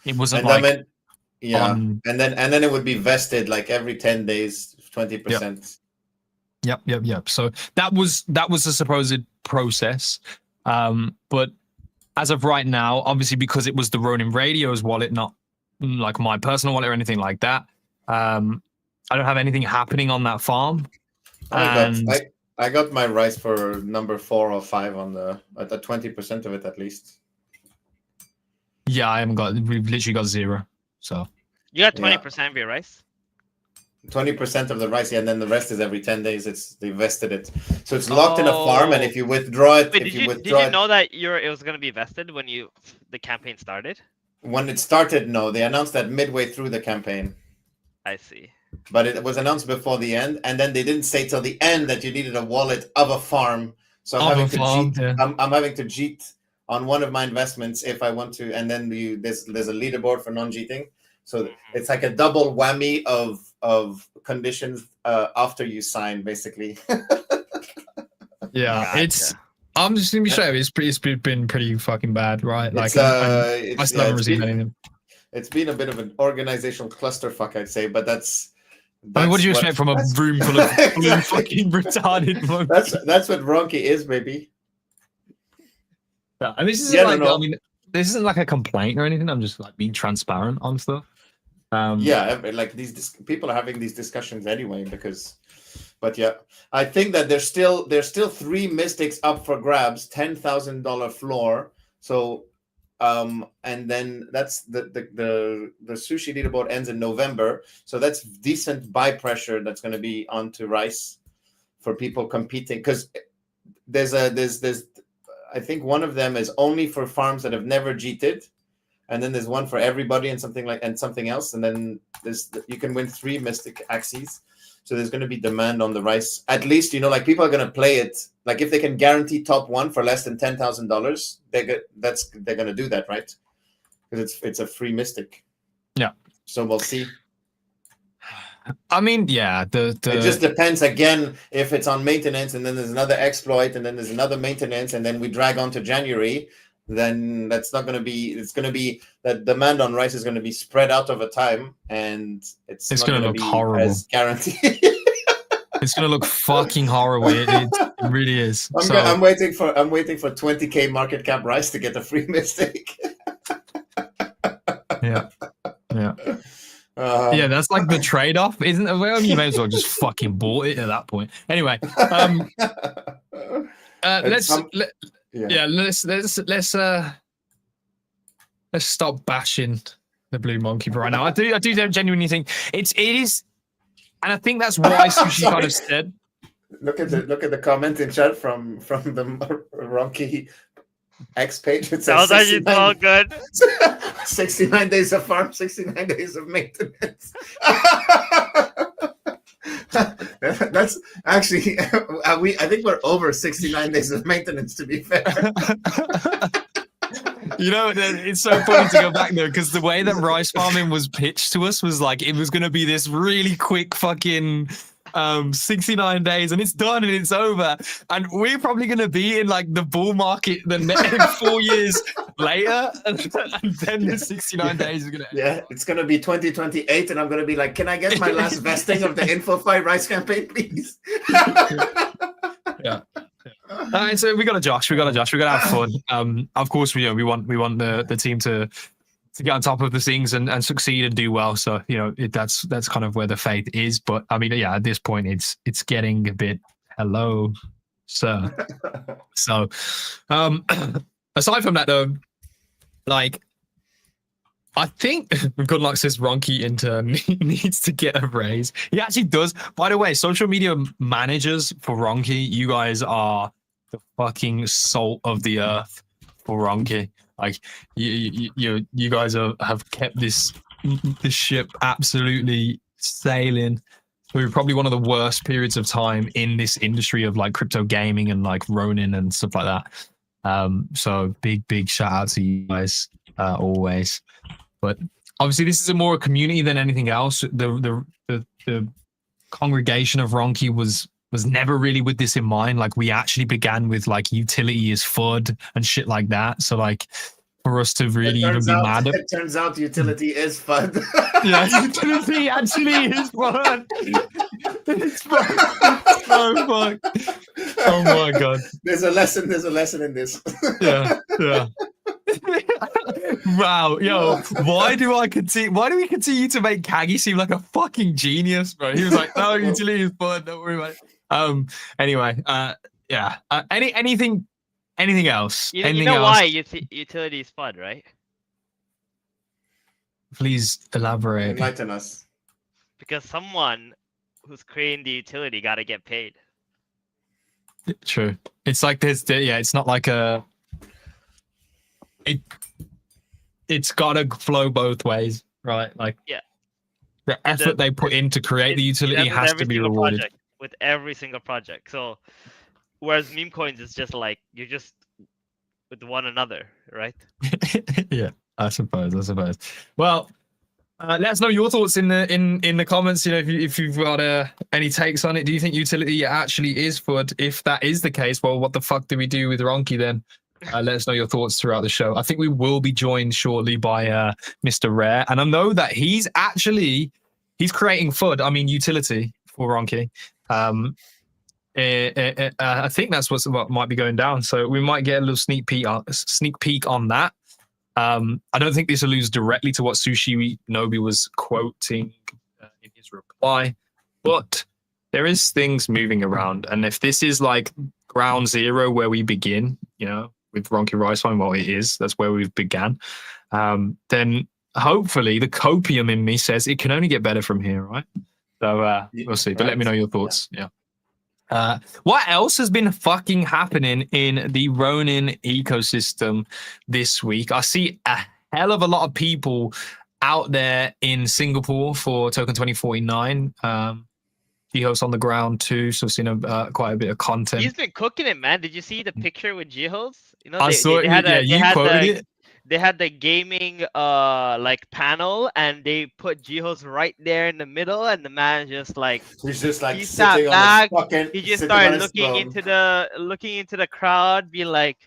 It wasn't and then it would be vested like every 10 days, 20%. Yep. So that was the supposed process. But as of right now, obviously because it was the Ronin Radio's wallet, not like my personal wallet or anything like that, I don't have anything happening on that farm. I got my rice for number 4 or 5 on at 20% of it at least. Yeah, I haven't got. We've literally got 0. So you got 20% of your rice. 20% of the rice, and then the rest is every 10 days. They vested it, so it's locked in a farm. And if you withdraw it, did you know that it was going to be vested when the campaign started? When it started, no. They announced that midway through the campaign. I see. But it was announced before the end, and then they didn't say till the end that you needed a wallet of a farm. So I'm having to cheat on one of my investments if I want to, and then there's a leaderboard for non-cheating. So it's like a double whammy of conditions after you sign, basically. Yeah, I'm just gonna be straight. It's been pretty fucking bad, right? Like I still haven't received anything. It's been a bit of an organizational clusterfuck, I'd say, but that's I mean, what do you expect from a room full of fucking retarded monkeys? That's what RONKE is, baby. Yeah, and this isn't I mean, this isn't like a complaint or anything. I'm just like being transparent on stuff. Like these people are having these discussions anyway but yeah, I think that there's still 3 mystics up for grabs, $10,000 floor. So and then that's the sushi leaderboard ends in November, so that's decent buy pressure that's going to be onto rice for people competing, because there's I think one of them is only for farms that have never cheated, and then there's one for everybody and something else, and then you can win 3 mystic axes. So there's going to be demand on the rice. At least, like people are going to play it. Like if they can guarantee top 1 for less than $10,000, they're going to do that, right? Because it's a free mystic. Yeah. So we'll see. I mean, yeah. It just depends again if it's on maintenance, and then there's another exploit, and then there's another maintenance, and then we drag on to January. Then that's not going to be. It's going to be that demand on rice is going to be spread out over time, and it's not going to be horrible. As guaranteed. It's going to look fucking horrible. It really is. I'm waiting for 20K market cap rice to get a free mistake. Yeah. Yeah, that's like the trade-off, isn't it? Well, you may as well just fucking bought it at that point. Anyway, let's stop bashing the blue monkey for right now. I do genuinely think it is, and I think that's why Sushi kind of said. Look at the comment in chat from the RONKE X page. It says all good. 69 days of farm, 69 days of maintenance. That's actually I think we're over 69 days of maintenance, to be fair. It's so funny to go back there, because the way that rice farming was pitched to us was like it was going to be this really quick fucking 69 days and it's done and it's over, and we're probably going to be in like the bull market the next 4 years later, and then the 69 days is going to end. Yeah, it's going to be 2028 and I'm going to be like, can I get my last vesting of the InfoFi rice campaign, please? Yeah. All right, so we got to Josh. We got to have fun. Of course, we want the team to get on top of the things and succeed and do well. So that's kind of where the faith is. But I mean, yeah, at this point, it's getting a bit hello, sir. So, aside from that, though, like, I think good luck says RONKE intern needs to get a raise. He actually does. By the way, social media managers for RONKE, you guys are the fucking salt of the earth for RONKE. Like you guys have kept this ship absolutely sailing through probably one of the worst periods of time in this industry of like crypto gaming and like Ronin and stuff like that. So big shout out to you guys always. But obviously, this is more a community than anything else. The congregation of RONKE was never really with this in mind. Like, we actually began with like utility is FUD and shit like that. So like, for us to really even be mad at it turns out utility is FUD. Yeah, utility actually is FUD. It's FUD. So fuck. Oh my god. There's a lesson in this. Yeah. Wow, yo, why do we continue to make Kagi seem like a fucking genius, bro? He was like, no, utility is fun, don't worry about it. Anyway, yeah. Anything else? You know why utility is fun, right? Please elaborate. Enlighten us. Because someone who's creating the utility got to get paid. True. It's like it's not like it's gotta flow both ways, right? Like, yeah, the effort they put in to create the utility has to be rewarded with every single project. So whereas meme coins is just like you're just with one another, right? Yeah, I suppose. Well, let us know your thoughts in the comments. If you've got any takes on it. Do you think utility actually is FUD? If that is the case, well, what the fuck do we do with RONKE then? Let us know your thoughts throughout the show. I think we will be joined shortly by Mr. Rare, and I know that he's creating FUD. I mean, utility for RONKE. I think that's what might be going down. So we might get a little sneak peek on that. I don't think this alludes directly to what Sushi Nobi was quoting in his reply, but there is things moving around, and if this is like ground zero where we begin, with RONKE Rise Fund, well, it is. That's where we've began. Then hopefully the copium in me says it can only get better from here, right? So we'll see. But let me know your thoughts. Yeah. What else has been fucking happening in the Ronin ecosystem this week? I see a hell of a lot of people out there in Singapore for Token 2049. G-Host on the ground too, so I've seen quite a bit of content. He's been cooking it, man. Did you see the picture with G-Host? I saw it. You quoted it. They had the gaming like panel, and they put G-Host right there in the middle, and the man just like he's just like sitting on his fucking. He just started looking into the crowd, being like,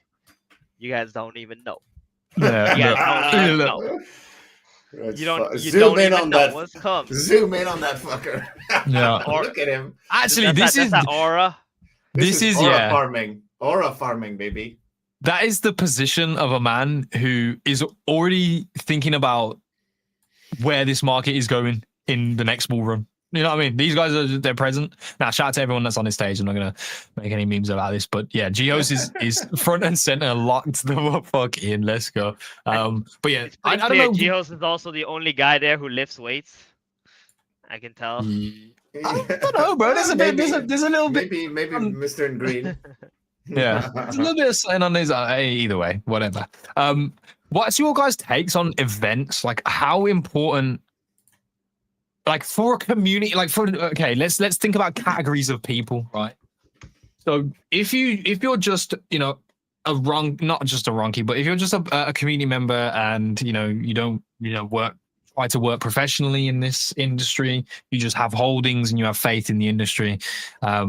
"You guys don't even know. Yeah, you guys don't even know." Zoom in on that fucker. Yeah. Look at him. Actually, this is that aura. This is aura farming. Aura farming, baby. That is the position of a man who is already thinking about where this market is going in the next bull run. You know what I mean? These guys they're present. Now, shout out to everyone that's on this stage. I'm not gonna make any memes about this, but yeah, Geos is front and center, locked the fuck in. Let's go. But yeah, I don't know. Geos is also the only guy there who lifts weights. I can tell. I don't know, bro. There's a little bit. Maybe Mr. in Green. Yeah, there's a little bit of saying on his. Either way, whatever. What's your guys' takes on events? Like, how important? Like, for a community, like let's think about categories of people, right? So if you're just not just a RONKE, but if you're just a community member and you don't try to work professionally in this industry, you just have holdings and you have faith in the industry. Are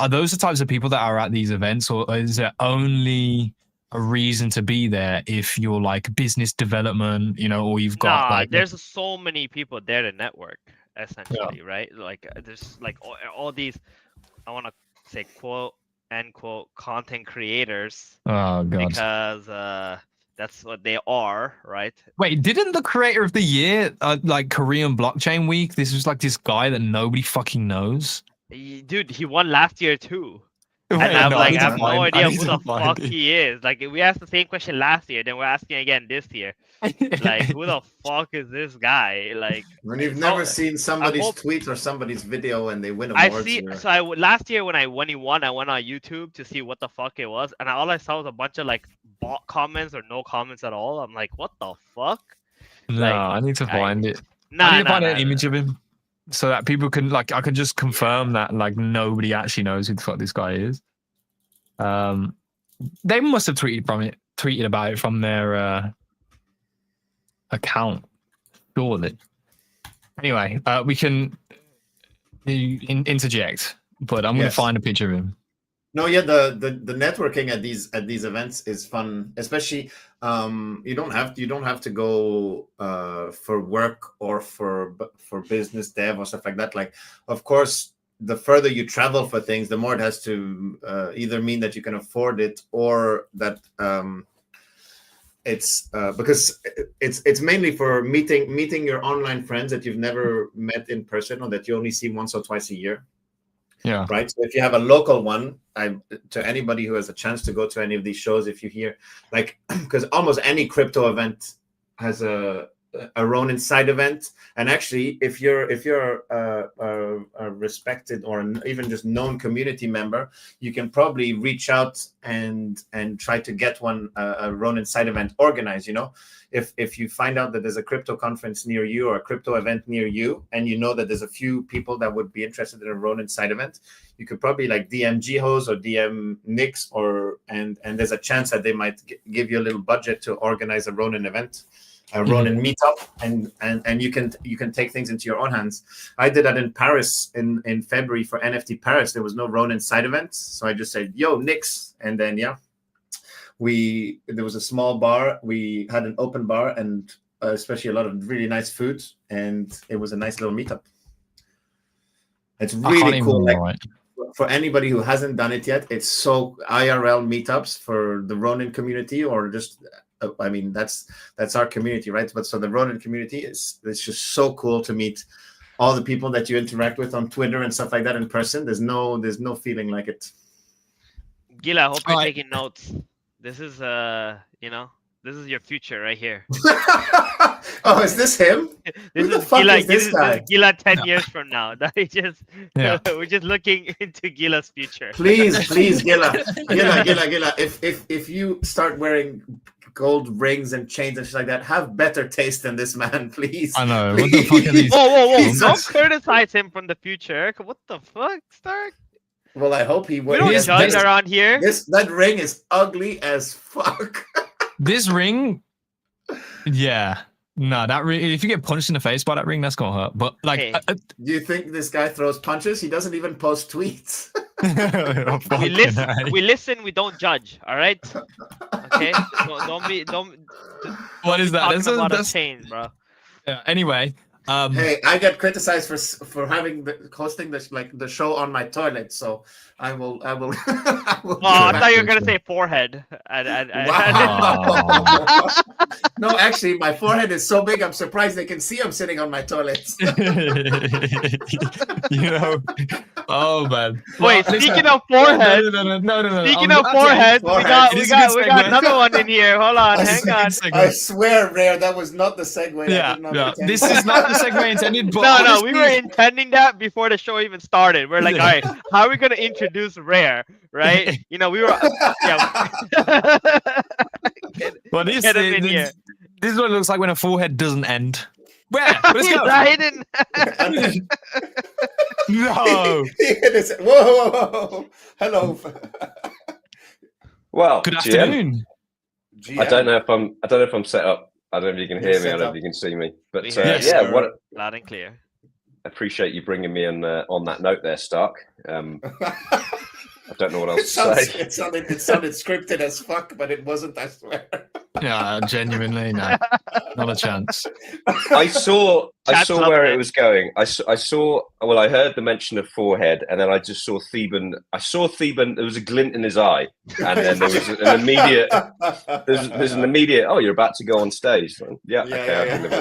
those the types of people that are at these events, or is there only a reason to be there if you're like business development, or you've got there's so many people there to network, essentially, right? Like there's like all these, I want to say quote unquote content creators, oh god, because That's what they are, right? Wait, didn't the creator of the year, like Korean Blockchain Week, this was like this guy that nobody fucking knows? Dude, he won last year too. Wait, And I'm no, like, I I have need no to idea find- who the fuck he is. Like, we asked the same question last year, then we're asking again this year. Like, who the fuck is this guy? Like, When you've never seen somebody's tweet or somebody's video and they win awards. Last year when he won, I went on YouTube to see what the fuck it was, and all I saw was a bunch of like bot comments or no comments at all. I'm like, what the fuck? No, Like, I need to find it. Nah, I need to find an image of him so that people can like. I can just confirm that like nobody actually knows who the fuck this guy is. They must have tweeted about it from their account, surely. Anyway, we can interject, but I'm going to find a picture of him. No, yeah, the networking at these events is fun, especially you don't have to go for work or for business dev or stuff like that. Like, of course, the further you travel for things, the more it has to either mean that you can afford it or that it's because it's mainly for meeting your online friends that you've never met in person or that you only see once or twice a year. Yeah. Right. So if you have a local one, to anybody who has a chance to go to any of these shows, if you hear like, because almost any crypto event has a Ronin side event, and actually, if you're a respected or even just known community member, you can probably reach out and try to get a Ronin side event organized. You know, if you find out that there's a crypto conference near you or a crypto event near you, and you know that there's a few people that would be interested in a Ronin side event, you could probably like DM Jihos or DM Nix and there's a chance that they might give you a little budget to organize a Ronin event. A Ronin meetup, and you can take things into your own hands. I did that in Paris in February for NFT Paris. There was no Ronin side events, so I just said, "Yo, Nix," and then there was a small bar. We had an open bar and especially a lot of really nice food, and it was a nice little meetup. It's really cool. Like, for anybody who hasn't done it yet, it's so IRL meetups for the Ronin community or just. I mean, that's our community, right? But so the Ronin community it's just so cool to meet all the people that you interact with on Twitter and stuff like that in person. There's no feeling like it. Gila, I hope you're taking notes. This is this is your future right here. Oh, is this him? Who the fuck is this guy? This is Gila 10 years from now. That we're just looking into Gila's future. Please, Gila. If you start wearing gold rings and chains and shit like that, have better taste than this man, please. I know. Please. What the fuck are these? Whoa! Don't criticize him from the future. What the fuck, Stark? Well, I hope he will. We don't judge around here. That ring is ugly as fuck. This ring, yeah. No, that ring. If you get punched in the face by that ring, that's gonna hurt. But like, hey. Do you think this guy throws punches? He doesn't even post tweets. We listen. We don't judge. All right. Okay. Don't. What is that? That's change, bro. Yeah. Anyway. Hey, I get criticized for hosting the show on my toilet, so I will. I thought you were gonna say forehead. Wow. No, actually, my forehead is so big. I'm surprised they can see I'm sitting on my toilet. Oh man. Wait, speaking of forehead. No. Speaking of forehead, we got another one in here. Hold on, hang on. I swear, Rare, that was not the segue. Yeah. This is not the segue intended. But no, we were intending that before the show even started. We're like, all right, how are we gonna introduce Rare, right? We were, Well, this is what it looks like when a forehead doesn't end. Where? Let's go. No. Whoa. Hello. Well, good afternoon. GM. I don't know if I'm set up. I don't know if you can hear me. I don't know if you can see me. But what loud and clear. Appreciate you bringing me in on that note there, Stark. I don't know what else to say. It sounded scripted as fuck, but it wasn't, I swear. Yeah, genuinely, no. Not a chance. I saw I saw where it was going. I saw. Well, I heard the mention of forehead, and then I just saw Theban. I saw Theban. There was a glint in his eye, and then there was an immediate. There's an immediate. Oh, you're about to go on stage. Yeah, okay, I can live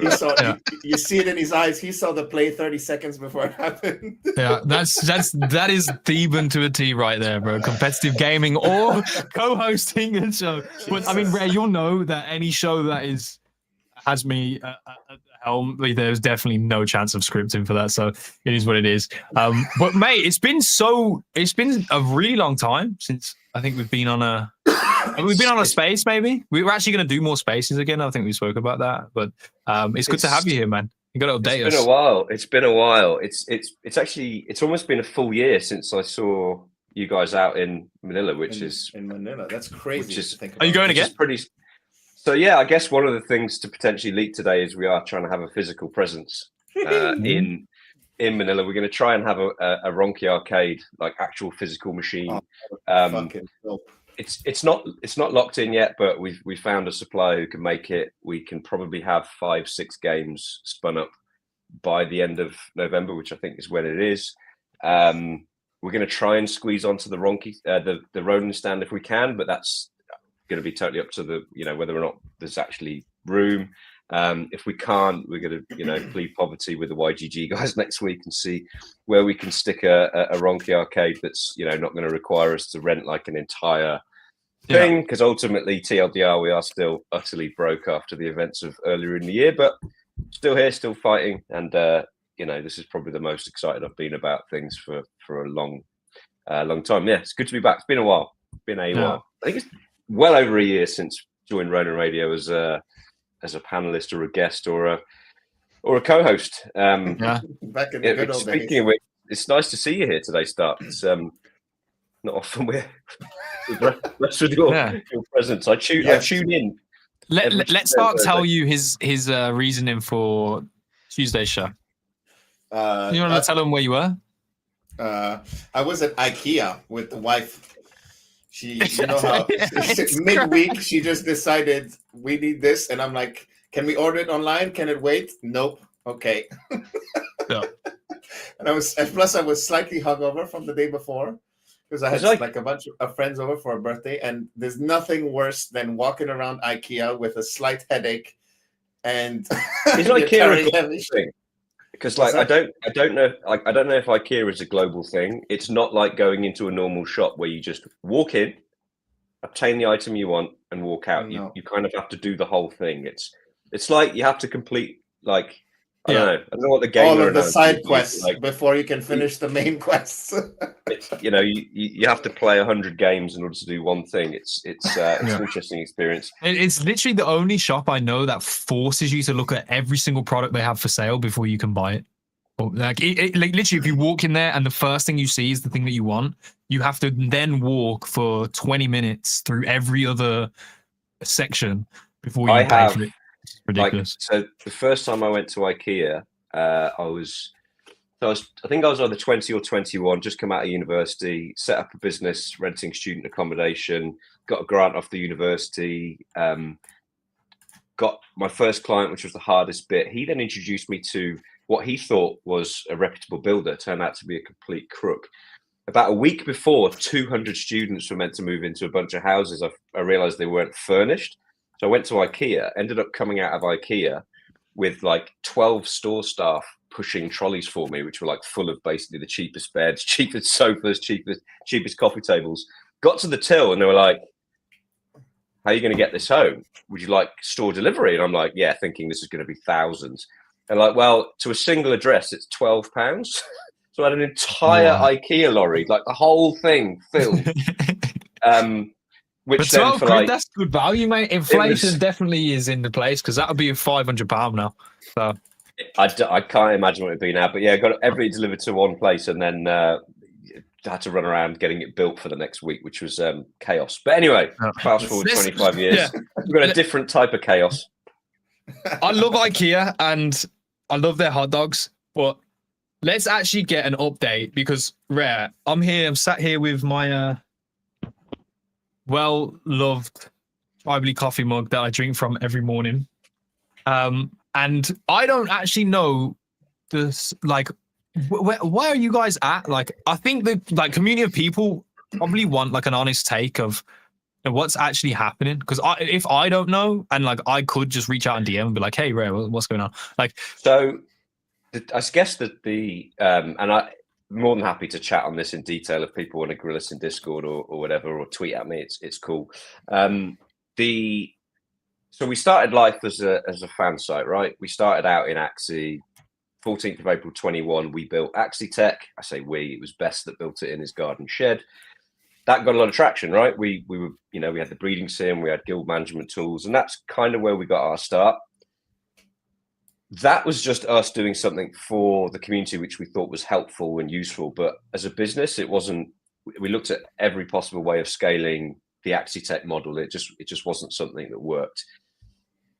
with that. You see it in his eyes. He saw the play 30 seconds before it happened. Yeah, that is Theban to a T right there, bro. Competitive gaming or co-hosting a show. But I mean, Ray, you'll know that any show that has me at the helm, there's definitely no chance of scripting for that. So it is what it is. But mate, it's been a really long time since I think we've been on a space. Maybe we were actually going to do more spaces again. I think we spoke about that. But it's good to have you here, man. You got to update us. It's been a while. It's actually almost been a full year since I saw you guys out in Manila, which is in Manila. That's crazy. To think about. Are you going again? So yeah, I guess one of the things to potentially leak today is we are trying to have a physical presence in Manila. We're going to try and have a RONKE arcade, like actual physical machine. It's not locked in yet, but we found a supplier who can make it. We can probably have 5-6 games spun up by the end of November, which I think is when it is. We're going to try and squeeze onto the RONKE, the Ronin stand if we can, but that's going to be totally up to whether or not there's actually room. If we can't, we're going to plead poverty with the YGG guys next week and see where we can stick a RONKE arcade that's not going to require us to rent like an entire thing, because ultimately TLDR, we are still utterly broke after the events of earlier in the year, but still here, still fighting, and this is probably the most excited I've been about things for a long time. Yeah, it's good to be back. It's been a while. While. I think it's well over a year since joined Ronin Radio as a panelist or a guest or a co-host. Back in the good old days. Speaking of which, it's nice to see you here today, Stark. It's not often we're blessed with your presence. I tune in. Let Stark tell you his reasoning for Tuesday's show. You want to tell him where you were? I was at IKEA with the wife. She, how midweek she just decided we need this, and I'm like, can we order it online? Can it wait? Nope. Okay. Yeah. And I was slightly hungover from the day before because I had like a bunch of friends over for a birthday, and there's nothing worse than walking around IKEA with a slight headache and it's like carrying heavy thing. Because I don't know if IKEA is a global thing. It's not like going into a normal shop where you just walk in, obtain the item you want, and walk out. You kind of have to do the whole thing. It's like you have to complete I don't know what the game. All of the side quests before you can finish the main quests. You have to play 100 games in order to do one thing. It's an interesting experience. It's literally the only shop I know that forces you to look at every single product they have for sale before you can buy it. Like literally, if you walk in there and the first thing you see is the thing that you want, you have to then walk for 20 minutes through every other section before you pay for it. Ridiculous. So the first time I went to IKEA, I think I was either 20 or 21, just come out of university, set up a business renting student accommodation, got a grant off the university, got my first client, which was the hardest bit. He then introduced me to what he thought was a reputable builder, turned out to be a complete crook. About a week before, 200 students were meant to move into a bunch of houses. I realized they weren't furnished. So I went to IKEA, ended up coming out of IKEA with like 12 store staff pushing trolleys for me, which were like full of basically the cheapest beds, cheapest sofas, cheapest coffee tables. Got to the till and they were like, how are you going to get this home? Would you like store delivery? And I'm like, yeah, thinking this is going to be thousands. And like, well, to a single address, it's £12. So I had an entire IKEA lorry, like the whole thing filled. Which then for quid, that's good value, mate. Inflation definitely is in the place because that would be £500 now. So I can't imagine what it'd be now, but yeah, got everything delivered to one place and then had to run around getting it built for the next week, which was chaos. But anyway, fast forward 25 years, we've got a different type of chaos. I love IKEA and I love their hot dogs, but let's actually get an update because Rare, I'm sat here with my well-loved tribally coffee mug that I drink from every morning. and I don't actually know this. Like, where are you guys at? Like, I think the like community of people probably want like an honest take of what's actually happening. Because if I don't know, and like I could just reach out and DM and be like, "Hey, Ray, what's going on?" Like, so I guess that and I'm more than happy to chat on this in detail if people want to grill us in Discord or whatever, or tweet at me. It's cool. So we started life as a fan site, right? We started out in Axie. 14th of April 21, we built Axie Tech. I say we, it was Best that built it in his garden shed. That got a lot of traction, right? We were, we had the breeding sim, we had guild management tools, and that's kind of where we got our start. That was just us doing something for the community, which we thought was helpful and useful. But as a business, it wasn't. We looked at every possible way of scaling the Axie Tech model. It just wasn't something that worked.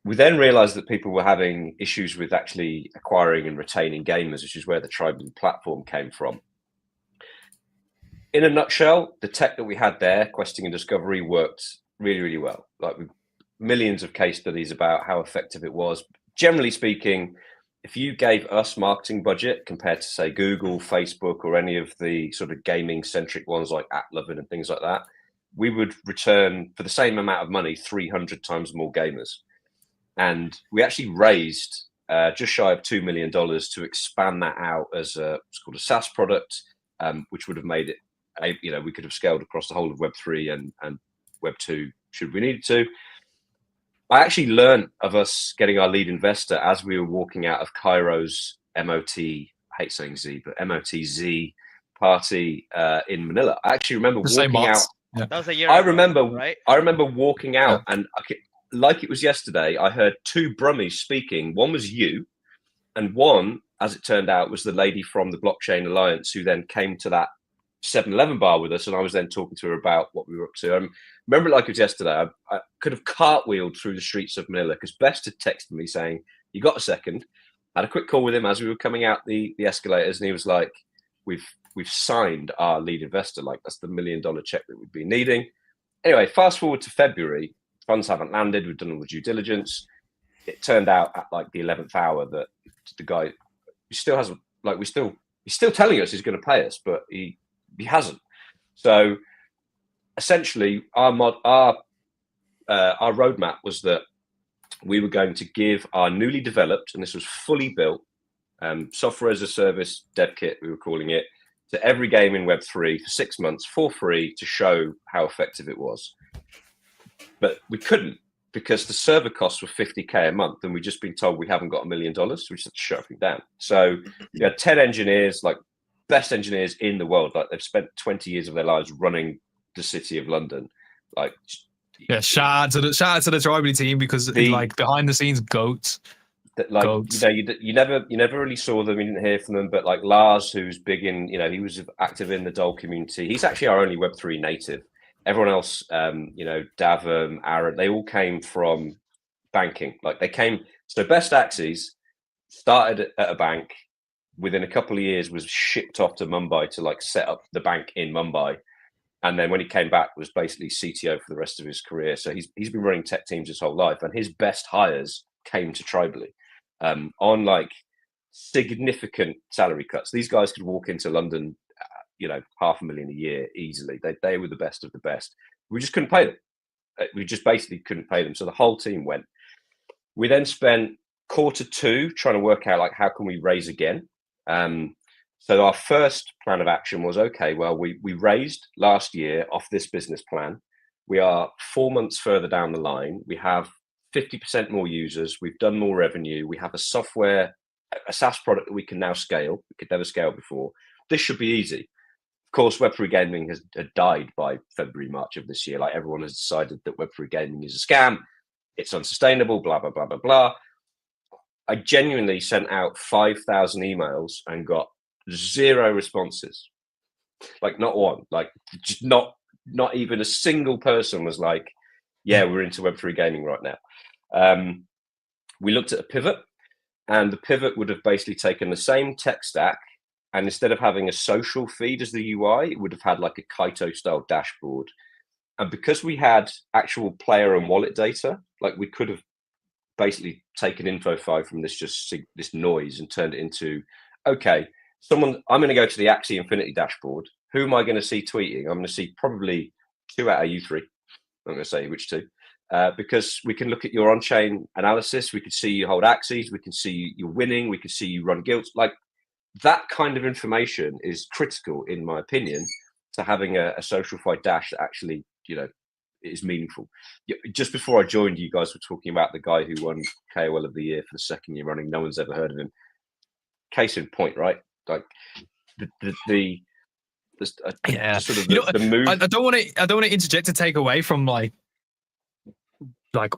We then realized that people were having issues with actually acquiring and retaining gamers, which is where the Tribally platform came from. In a nutshell, the tech that we had there, questing and discovery, worked really, really well. Like millions of case studies about how effective it was. Generally speaking, if you gave us marketing budget compared to, say, Google, Facebook, or any of the sort of gaming-centric ones like AppLovin and things like that, we would return, for the same amount of money, 300 times more gamers. And we actually raised just shy of $2 million to expand that out as it's called a SaaS product, which would have made it, we could have scaled across the whole of Web3 and Web2 should we needed to. I actually learned of us getting our lead investor as we were walking out of Cairo's MOT, I hate saying Z, but MOTZ party in Manila. I actually remember walking out. Yeah. That was a year ago, right? I remember walking out and like it was yesterday, I heard two Brummies speaking. One was you, and one, as it turned out, was the lady from the Blockchain Alliance who then came to that 7-Eleven bar with us, and I was then talking to her about what we were up to. I remember it like it was yesterday. I could have cartwheeled through the streets of Manila because Best had texted me saying, "You got a second?" I had a quick call with him as we were coming out the escalators, and he was like, "We've signed our lead investor. Like that's the $1 million check that we've been needing." Anyway, fast forward to February. Funds haven't landed. We've done all the due diligence. It turned out at like the 11th hour that the guy still hasn't, like he's still telling us he's going to pay us, but he hasn't. So essentially our roadmap was that we were going to give our newly developed, and this was fully built, software as a service dev kit, we were calling it, to every game in Web3 for 6 months for free to show how effective it was. But we couldn't because the server costs were $50K a month, and we'd just been told we haven't got $1 million, so we just had to shut everything down. So we had 10 engineers, like best engineers in the world. Like they've spent 20 years of their lives running the city of London. Like, yeah, shout out to the Tribally team because like behind the scenes goats. Like goats. You never really saw them, you didn't hear from them. But like Lars, who's big in, he was active in the DOL community. He's actually our only Web3 native. Everyone else, Davum, Aaron, they all came from banking. Like they came, so Best Axies started at a bank. Within a couple of years, was shipped off to Mumbai to like set up the bank in Mumbai, and then when he came back, was basically CTO for the rest of his career. So he's been running tech teams his whole life, and his best hires came to Tribally on like significant salary cuts. These guys could walk into London. $500,000 a year easily. They were the best of the best. We just couldn't pay them. We just basically couldn't pay them. So the whole team went. We then spent Q2 trying to work out like how can we raise again. So our first plan of action was, okay, well, we raised last year off this business plan. We are 4 months further down the line. We have 50% more users. We've done more revenue. We have a SaaS product that we can now scale. We could never scale before. This should be easy. Of course, Web3 gaming had died by February, March of this year. Like everyone has decided that Web3 gaming is a scam. It's unsustainable, blah, blah, blah, blah, blah. I genuinely sent out 5,000 emails and got 0 responses. Like not one, like just not even a single person was like, yeah, we're into Web3 gaming right now. We looked at a pivot, and the pivot would have basically taken the same tech stack, and instead of having a social feed as the UI, it would have had like a Kaito style dashboard. And because we had actual player and wallet data, like we could have basically taken InfoFi from this noise and turned it into, okay, I'm going to go to the Axie Infinity dashboard. Who am I going to see tweeting? I'm going to see probably 2 out of you 3. I'm going to say which 2. Because we can look at your on-chain analysis. We can see you hold Axies. We can see you're winning. We can see you run gilts. Like, that kind of information is critical, in my opinion, to having a SocialFi dash that actually, is meaningful. Just before I joined, you guys were talking about the guy who won KOL of the year for the 2nd year running. No one's ever heard of him. Case in point, right? Like the sort of the move. I don't want to interject to take away from like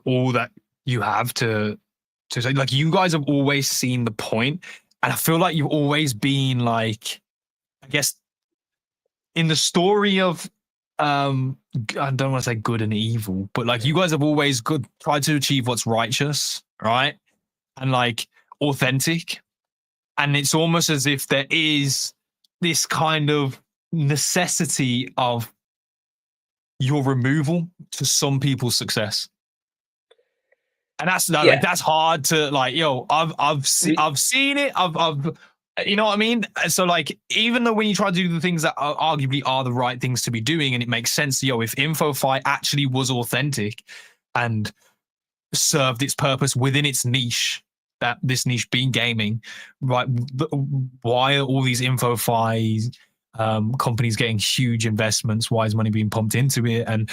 all that you have to say. Like, you guys have always seen the point, and I feel like you've always been like, I guess, in the story of I don't want to say good and evil, but like, you guys have always tried to achieve what's righteous, right? And like authentic. And it's almost as if there is this kind of necessity of your removal to some people's success. And that's hard to like, I've seen it. I've you know what I mean? So like, even though when you try to do the things that arguably are the right things to be doing, and it makes sense, if InfoFi actually was authentic and served its purpose within its niche, that this niche being gaming, right? Why are all these InfoFi companies getting huge investments? Why is money being pumped into it? And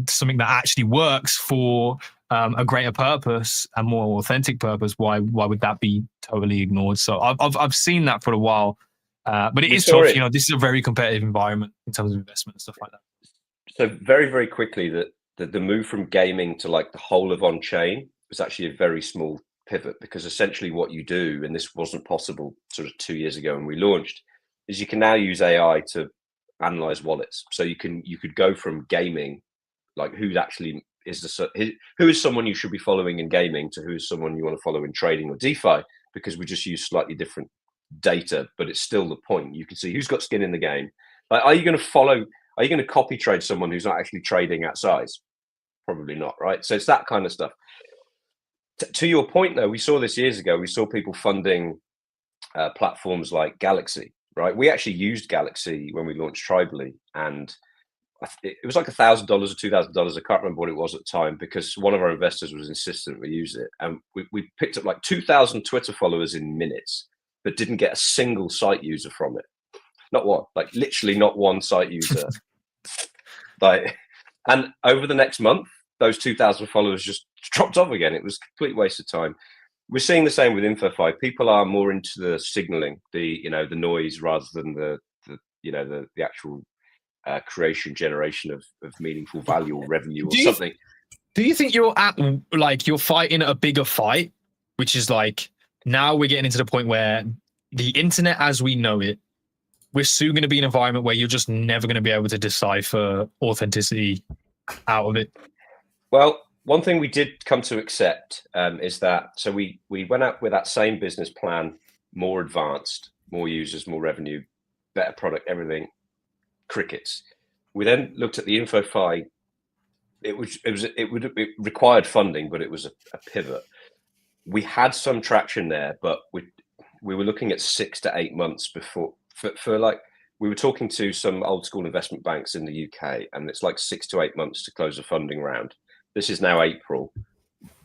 something that actually works for a greater purpose and more authentic purpose, why would that be totally ignored? So I've seen that for a while, but it is tough. This is a very competitive environment in terms of investment and stuff like that. So very, very quickly, the move from gaming to like the whole of on-chain was actually a very small pivot, because essentially what you do, and this wasn't possible sort of 2 years ago when we launched, is you can now use AI to analyze wallets. So you could go from gaming, like who is someone you should be following in gaming, to who is someone you want to follow in trading or DeFi, because we just use slightly different data, but it's still the point. You can see who's got skin in the game. Like, are you going to copy trade someone who's not actually trading at size? Probably not, right? So it's that kind of stuff. To your point, though, we saw this years ago. We saw people funding platforms like Galaxy, right? We actually used Galaxy when we launched Tribally, and it was like $1,000 or $2,000. I can't remember what it was at the time, because one of our investors was insistent we use it, and we picked up like 2,000 Twitter followers in minutes, but didn't get a single site user from it. Not one, like literally not one site user. And over the next month, those 2,000 followers just dropped off again. It was a complete waste of time. We're seeing the same with InfoFi. People are more into the signaling, the noise, rather than the actual creation, generation of meaningful value or revenue or something. Do you think you're fighting a bigger fight, which is like, now we're getting into the point where the internet as we know it, we're soon going to be in an environment where you're just never going to be able to decipher authenticity out of it? Well, one thing we did come to accept is that, so we went out with that same business plan, more advanced, more users, more revenue, better product, everything, crickets. We then looked at the InfoFi. It required funding, but it was a pivot. We had some traction there, but we were looking at 6 to 8 months before for like, we were talking to some old school investment banks in the UK, and it's like 6 to 8 months to close a funding round. This is now April.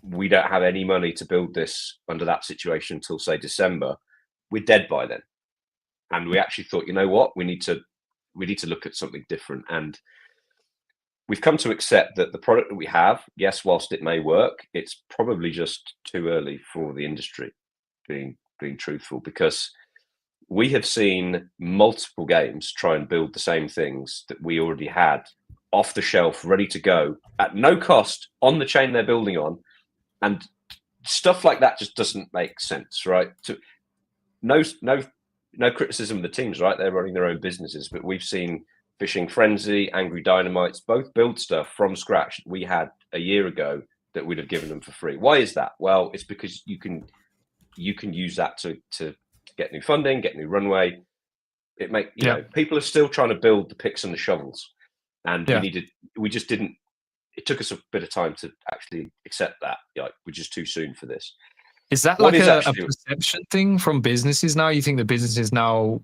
We don't have any money to build this under that situation until, say, December. We're dead by then. And we actually thought, you know what, we need to look at something different. And we've come to accept that the product that we have, yes, whilst it may work, it's probably just too early for the industry, being truthful, because we have seen multiple games try and build the same things that we already had off the shelf, ready to go at no cost on the chain they're building on. And stuff like that just doesn't make sense, right? No criticism of the teams, right? They're running their own businesses, but we've seen Fishing Frenzy, Angry Dynamites, both build stuff from scratch we had a year ago that we'd have given them for free. Why is that? Well, it's because you can use that to get new funding, get new runway. People are still trying to build the picks and the shovels, and we just didn't. it took us a bit of time to actually accept that. Like, we're just too soon for this. Is that like a perception thing from businesses now? You think the businesses now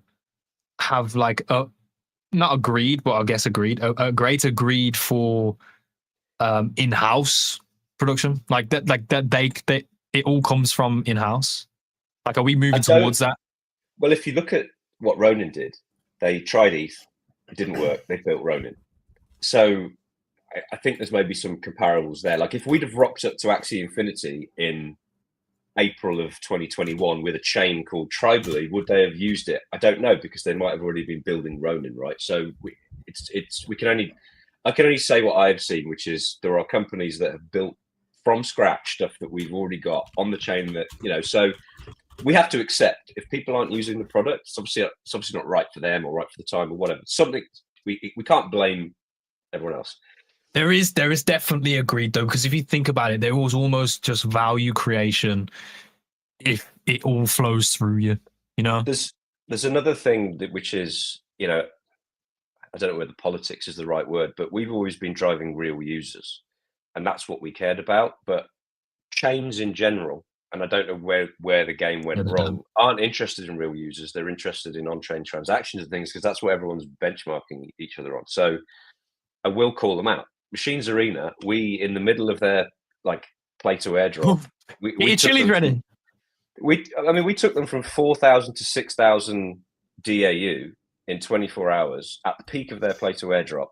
have like not agreed, but I guess agreed, a greater greed for in-house production, like that they it all comes from in-house? Like, are we moving towards that? Well, if you look at what Ronin did, they tried ETH, it didn't work, they built Ronin. So I think there's maybe some comparables there. Like, if we'd have rocked up to Axie Infinity in April of 2021 with a chain called Tribally, would they have used it? I don't know, because they might have already been building Ronin, right? So I can only say what I've seen, which is there are companies that have built from scratch stuff that we've already got on the chain that, you know, so we have to accept if people aren't using the product, it's obviously not right for them or right for the time or whatever. Something we can't blame everyone else. There is definitely a greed though, because if you think about it, there was almost just value creation if it all flows through you, you know. There's another thing which is, you know, I don't know whether politics is the right word, but we've always been driving real users, and that's what we cared about. But chains in general, and I don't know where the game went wrong, aren't interested in real users. They're interested in on-chain transactions and things, because that's what everyone's benchmarking each other on. So I will call them out. Machines Arena, we, in the middle of their like play to airdrop, we chili ready. We took them from 4,000 to 6,000 DAU in 24 hours at the peak of their play to airdrop.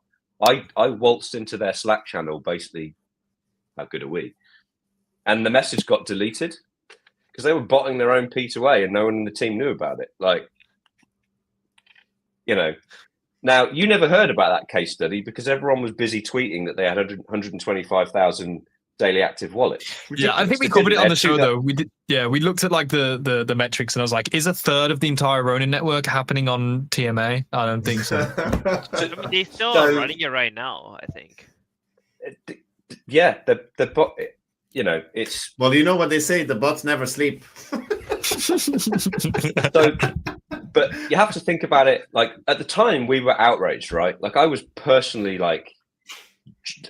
I waltzed into their Slack channel, basically, how good are we? And the message got deleted because they were botting their own P2A and no one in the team knew about it. Like, you know, now you never heard about that case study because everyone was busy tweeting that they had 125,000 daily active wallets. Yeah, I think we covered it on the show though. We did. Yeah, we looked at like the metrics, and I was like, is a third of the entire Ronin network happening on TMA? I don't think so. I mean, they still are running it right now, I think. Yeah, the bot. You know, it's well. You know what they say: the bots never sleep. So, but you have to think about it. Like at the time, we were outraged, right? Like I was personally like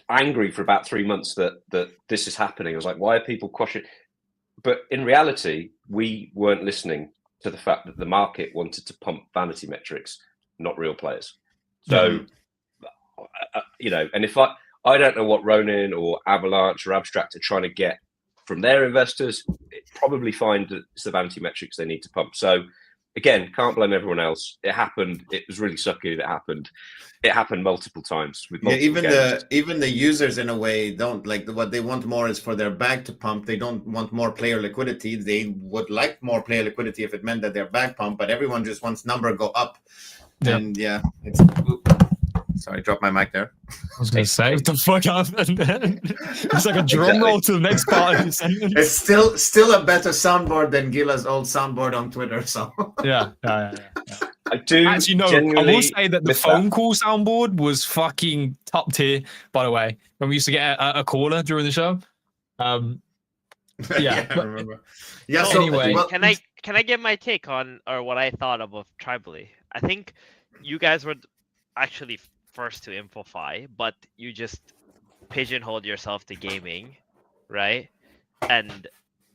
angry for about 3 months that this is happening. I was like, why are people quashing? But in reality, we weren't listening to the fact that the market wanted to pump vanity metrics, not real players. So, you know, and if I don't know what Ronin or Avalanche or Abstract are trying to get from their investors, probably find that it's the vanity metrics they need to pump. So again, can't blame everyone else. It happened. It was really sucky that it happened. It happened multiple times with multiple games. Even the users in a way don't like what they want more is for their bag to pump. They don't want more player liquidity. They would like more player liquidity if it meant that their bag pump, but everyone just wants number go up. Yeah. And yeah, it's sorry, dropped my mic there. I was going to say, what the fuck happened? It's like a drum roll to the next part of the sentence. It's still a better soundboard than Gila's old soundboard on Twitter. So yeah. I do actually know. I will say that the phone call soundboard was fucking top tier. By the way, when we used to get a caller during the show. Yeah, I remember. Yeah. So anyway, can I give my take on or what I thought of Tribally? I think you guys were actually first to Infofy, but you just pigeonholed yourself to gaming, right? And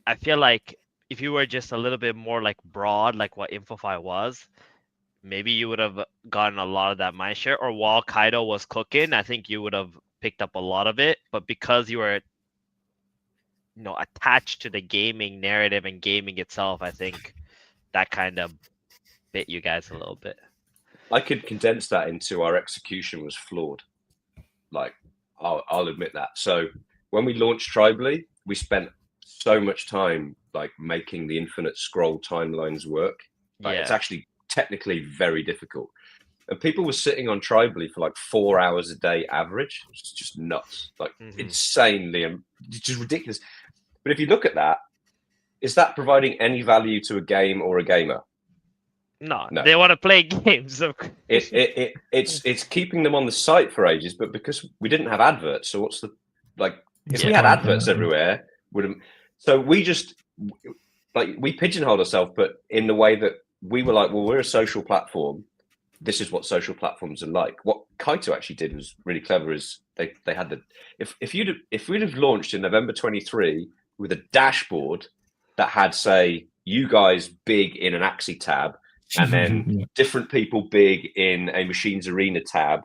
I feel like if you were just a little bit more like broad, like what Infofy was, maybe you would have gotten a lot of that mindshare. Or while Kaido was cooking, I think you would have picked up a lot of it. But because you were, you know, attached to the gaming narrative and gaming itself, I think that kind of bit you guys a little bit. I could condense that into our execution was flawed. Like, I'll admit that. So when we launched Tribally, we spent so much time like making the infinite scroll timelines work. Like, it's actually technically very difficult. And people were sitting on Tribally for like 4 hours a day average, which is just nuts, like insanely, just ridiculous. But if you look at that, is that providing any value to a game or a gamer? No, they want to play games. It's keeping them on the site for ages, but because we didn't have adverts, so what's the like? If we had adverts everywhere, so we just like we pigeonholed ourselves, but in the way that we were like, well, we're a social platform. this is what social platforms are like. What Kaito actually did was really clever. Is they had if we'd have launched in November 23 with a dashboard that had, say, you guys big in an Axie tab, and then different people big in a Machines Arena tab,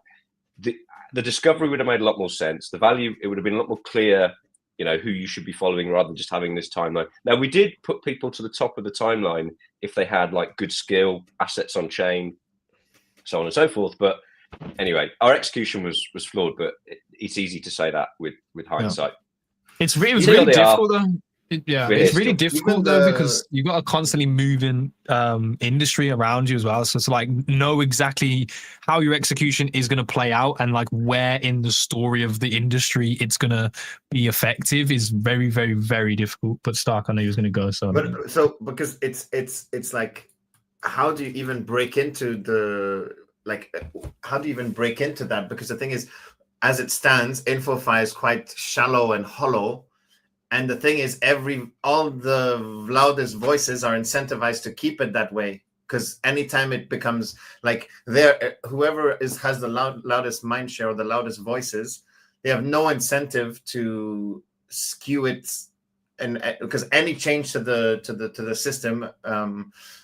the discovery would have made a lot more sense. The value, it would have been a lot more clear, who you should be following rather than just having this timeline. Now, we did put people to the top of the timeline if they had like good skill, assets on chain, so on and so forth. But anyway, our execution was flawed, but it's easy to say that with hindsight. It was really difficult though. It's really difficult though, because you've got a constantly moving industry around you as well. So it's like know exactly how your execution is going to play out, and like where in the story of the industry it's going to be effective is very, very, very difficult. But Stark, I know he was going to go. So because it's like, how do you even break into that? Because the thing is, as it stands, InfoFi is quite shallow and hollow. And the thing is, all the loudest voices are incentivized to keep it that way. Because anytime it becomes like whoever has the loudest mind share or the loudest voices, they have no incentive to skew it, and because any change to the system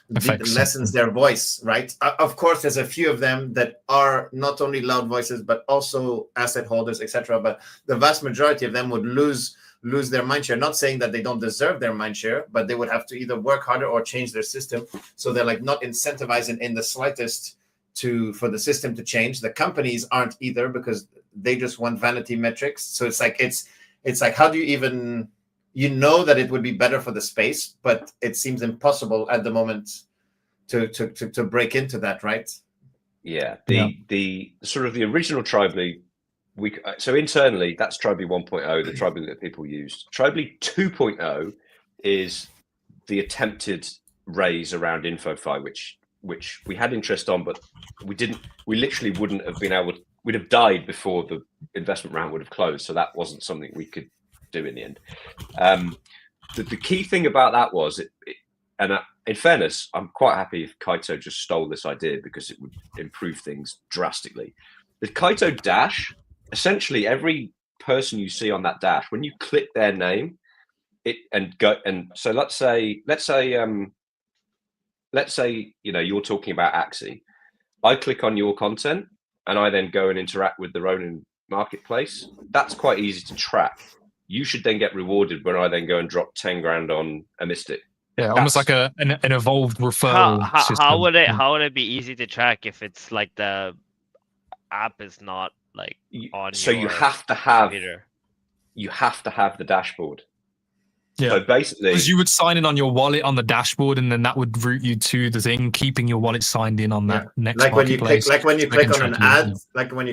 lessens their voice, right? Of course, there's a few of them that are not only loud voices but also asset holders, etc. But the vast majority of them would lose their mindshare. Not saying that they don't deserve their mindshare, but they would have to either work harder or change their system. So they're like not incentivizing in the slightest for the system to change. The companies aren't either, because they just want vanity metrics. So it's like how do you even, that it would be better for the space, but it seems impossible at the moment to break into that, right? Yeah. The sort of the original Tribely, so internally that's Tribely 1.0, the Tribely that people used. Tribely 2.0 is the attempted raise around InfoFi, which we had interest on, but we literally wouldn't have been able to, we'd have died before the investment round would have closed. So that wasn't something we could do in the end. The key thing about that was in fairness, I'm quite happy if Kaito just stole this idea, because it would improve things drastically. The Kaito dash, essentially every person you see on that dash, when you click their name, so let's say you're talking about Axie. I click on your content and I then go and interact with the Ronin marketplace. That's quite easy to track. You should then get rewarded when I then go and drop 10 grand on a Mystic. Yeah, almost like an evolved referral system. How would it be easy to track if it's like the app is not like on? So you have to have the dashboard. Yeah. So basically, because you would sign in on your wallet on the dashboard, and then that would route you to the thing, keeping your wallet signed in on that next marketplace. When you click on an ad, and when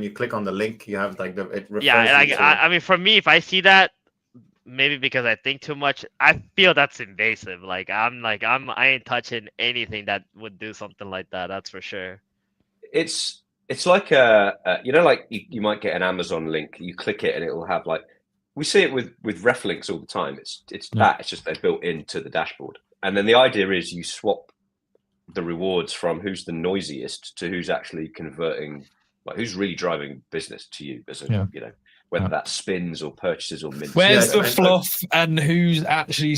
you click on the link, you have like it refers. Yeah, I mean, for me, if I see that, maybe because I think too much, I feel that's invasive. I ain't touching anything that would do something like that. That's for sure. It's like you might get an Amazon link, you click it and it will have we see it with ref links all the time. It's just they're built into the dashboard. And then the idea is you swap the rewards from who's the noisiest to who's actually converting, who's really driving business to you as whether that's spins or purchases or mints. Where's the fluff and who's actually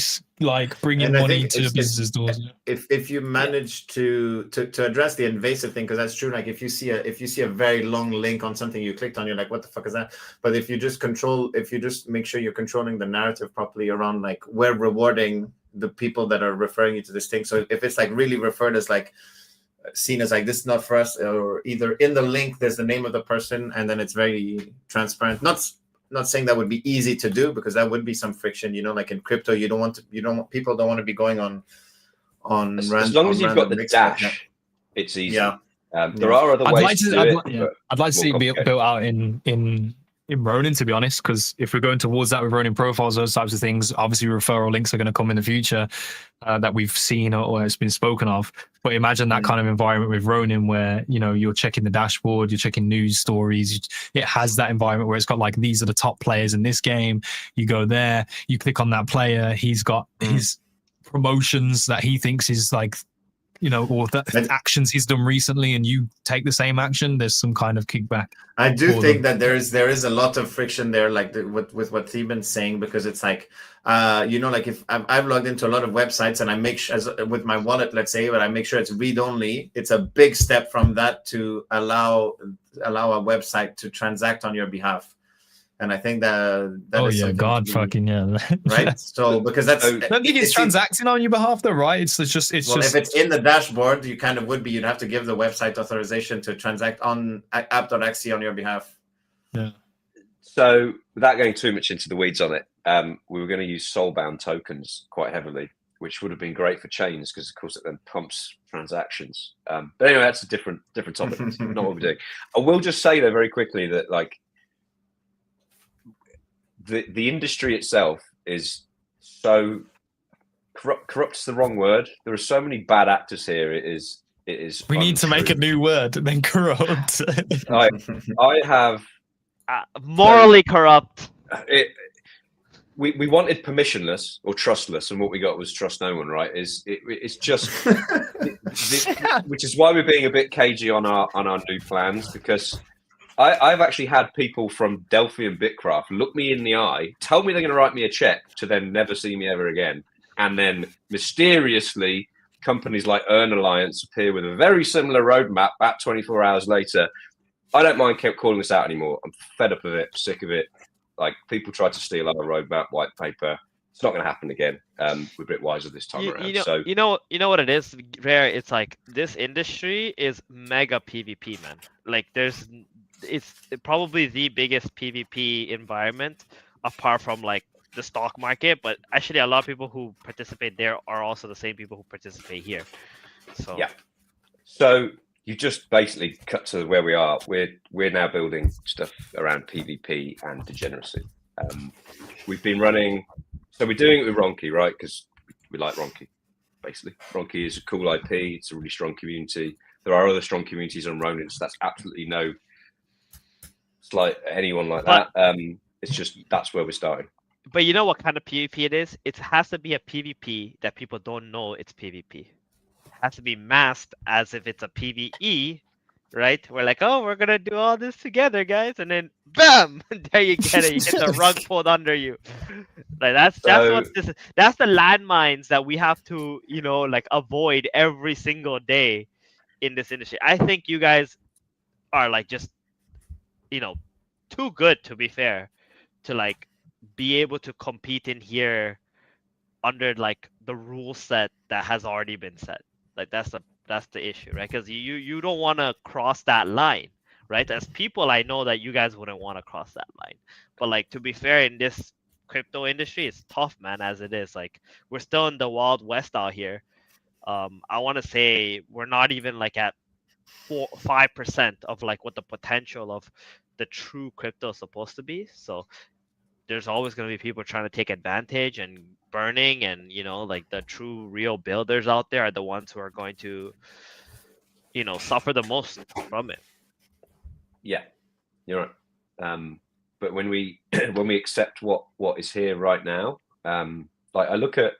bringing money to the business doors? If you manage to address the invasive thing, because that's true. Like if you see a very long link on something you clicked on, you're like, what the fuck is that? But if you just make sure you're controlling the narrative properly around we're rewarding the people that are referring you to this thing. So if it's really referred as seen as this is not for us, or either in the link there's the name of the person and then it's very transparent. Not saying that would be easy to do, because that would be some friction, like in crypto, people don't want to be going on as long as you've got the dash, it's easy. There are other ways to do it. I'd like to see it built out in Ronin, to be honest, because if we're going towards that with Ronin profiles, those types of things, obviously referral links are going to come in the future that we've seen or it's been spoken of. But imagine that kind of environment with Ronin where, you're checking the dashboard, you're checking news stories. It has that environment where it's got these are the top players in this game. You go there, you click on that player. He's got his promotions that he thinks is or the actions he's done recently, and you take the same action, there's some kind of kickback. I do think that there is a lot of friction there, like with what Theban's saying, because it's like, like if I've logged into a lot of websites and I make sure, with my wallet, let's say, but I make sure it's read only. It's a big step from that to allow a website to transact on your behalf. And I think that right. So because that's I don't think it's transacting on your behalf though, right? It's just if it's in the dashboard, you kind of you'd have to give the website authorization to transact on app.exe on your behalf. Yeah. So without going too much into the weeds on it, we were going to use soulbound tokens quite heavily, which would have been great for chains because of course it then pumps transactions. But anyway, that's a different topic. Not what we're doing. I will just say though very quickly that like, the industry itself is so corrupt's the wrong word. There are so many bad actors here. It is. We need to make a new word than corrupt. I have morally corrupt. We wanted permissionless or trustless, and what we got was trust no one. Right? It's just, which is why we're being a bit cagey on our new plans, because I've actually had people from Delphi and Bitcraft look me in the eye, tell me they're going to write me a check to then never see me ever again. And then mysteriously, companies like Earn Alliance appear with a very similar roadmap about 24 hours later. I don't mind calling this out anymore. I'm fed up of it, sick of it. Like, people try to steal our roadmap, white paper. It's not going to happen again. We're a bit wiser this time around. You know what it is, Rare? It's like this industry is mega PvP, man. Like, it's probably the biggest PvP environment apart from like the stock market, but actually a lot of people who participate there are also the same people who participate here. So yeah. So you just basically cut to where we are. We're now building stuff around PvP and degeneracy. We've been running, so we're doing it with RONKE, right? Because we like RONKE, basically. RONKE is a cool IP. It's a really strong community. There are other strong communities on Ronin, so that's absolutely no slight anyone like that. It's just that's where we're starting. But you know what kind of PvP it is? It has to be a PvP that people don't know it's PvP. It has to be masked as if it's a PvE, right? We're like, oh, we're gonna do all this together, guys, and then bam, there you get it. You get the rug pulled under you. Like that's the landmines that we have to, like avoid every single day in this industry. I think you guys are like just, too good, to be fair, to like be able to compete in here under like the rule set that has already been set. Like that's the issue, right? Because you don't want to cross that line, right? As people, I know that you guys wouldn't want to cross that line, but like, to be fair, in this crypto industry, it's tough, man, as it is. Like, we're still in the Wild West out here. I want to say we're not even like at 4-5% of like what the potential of the true crypto is supposed to be. So there's always going to be people trying to take advantage and burning, and like the true real builders out there are the ones who are going to suffer the most from it. Yeah, you're right. But when we accept what is here right now, like I look at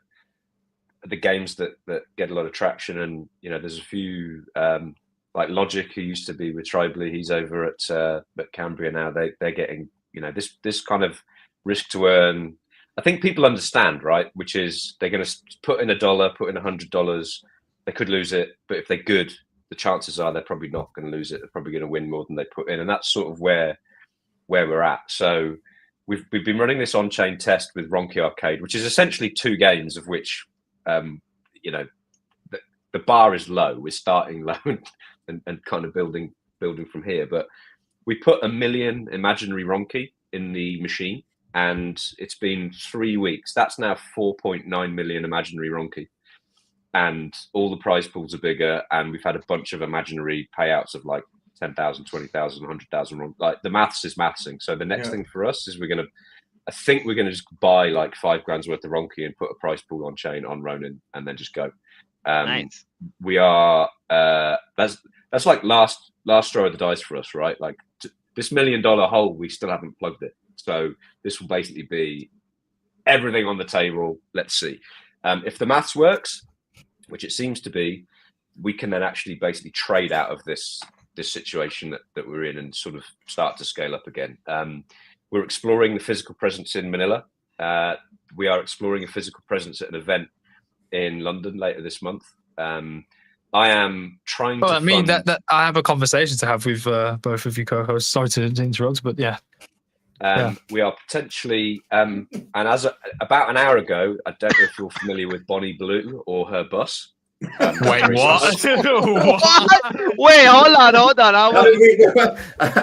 the games that get a lot of traction, and there's a few like Logic, who used to be with Tribally, he's over at Cambria now. They're getting this kind of risk to earn. I think people understand, right? Which is they're going to put in $1, put in $100. They could lose it, but if they're good, the chances are they're probably not going to lose it. They're probably going to win more than they put in, and that's sort of where we're at. So we've been running this on-chain test with RONKE Arcade, which is essentially 2 games of which the bar is low. We're starting low and kind of building from here. But we put 1 million imaginary RONKE in the machine, and it's been 3 weeks. That's now 4.9 million imaginary RONKE. And all the prize pools are bigger, and we've had a bunch of imaginary payouts of like 10,000, 20,000, 100,000. Like, the maths is mathsing. So the next thing for us is I think we're going to just buy like 5 grand's worth of RONKE and put a prize pool on chain on Ronin, and then just go. Nice. We are that's like last throw of the dice for us, right? Like this $1 million hole, we still haven't plugged it. So this will basically be everything on the table. Let's see if the maths works, which it seems to be. we can then actually basically trade out of this situation that we're in and sort of start to scale up again. We're exploring the physical presence in Manila. We are exploring a physical presence at an event in London later this month. I am trying to. I mean that I have a conversation to have with both of you co-hosts. Sorry to interrupt, but yeah. We are potentially, and about an hour ago, I don't know if you're familiar with Bonnie Blue or her bus. Wait, what? Wait, hold on.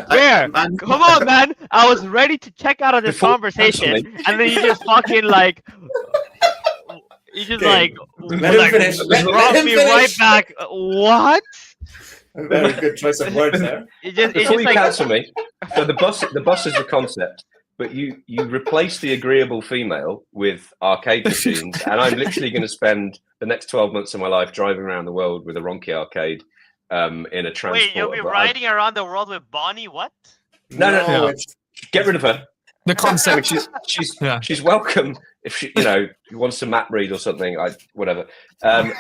Where? Come on, man. I was ready to check out of this conversation, and then you just fucking like. You just brought me right back. What? A very good choice of words there. Before you cancel me, so the bus is the concept, but you replace the agreeable female with arcade machines, and I'm literally going to spend the next 12 months of my life driving around the world with a RONKE arcade in a transport. Wait, you'll be riding around the world with Bonnie? What? No. Get rid of her. The concept. She's welcome if she, wants to map read or something. Whatever. But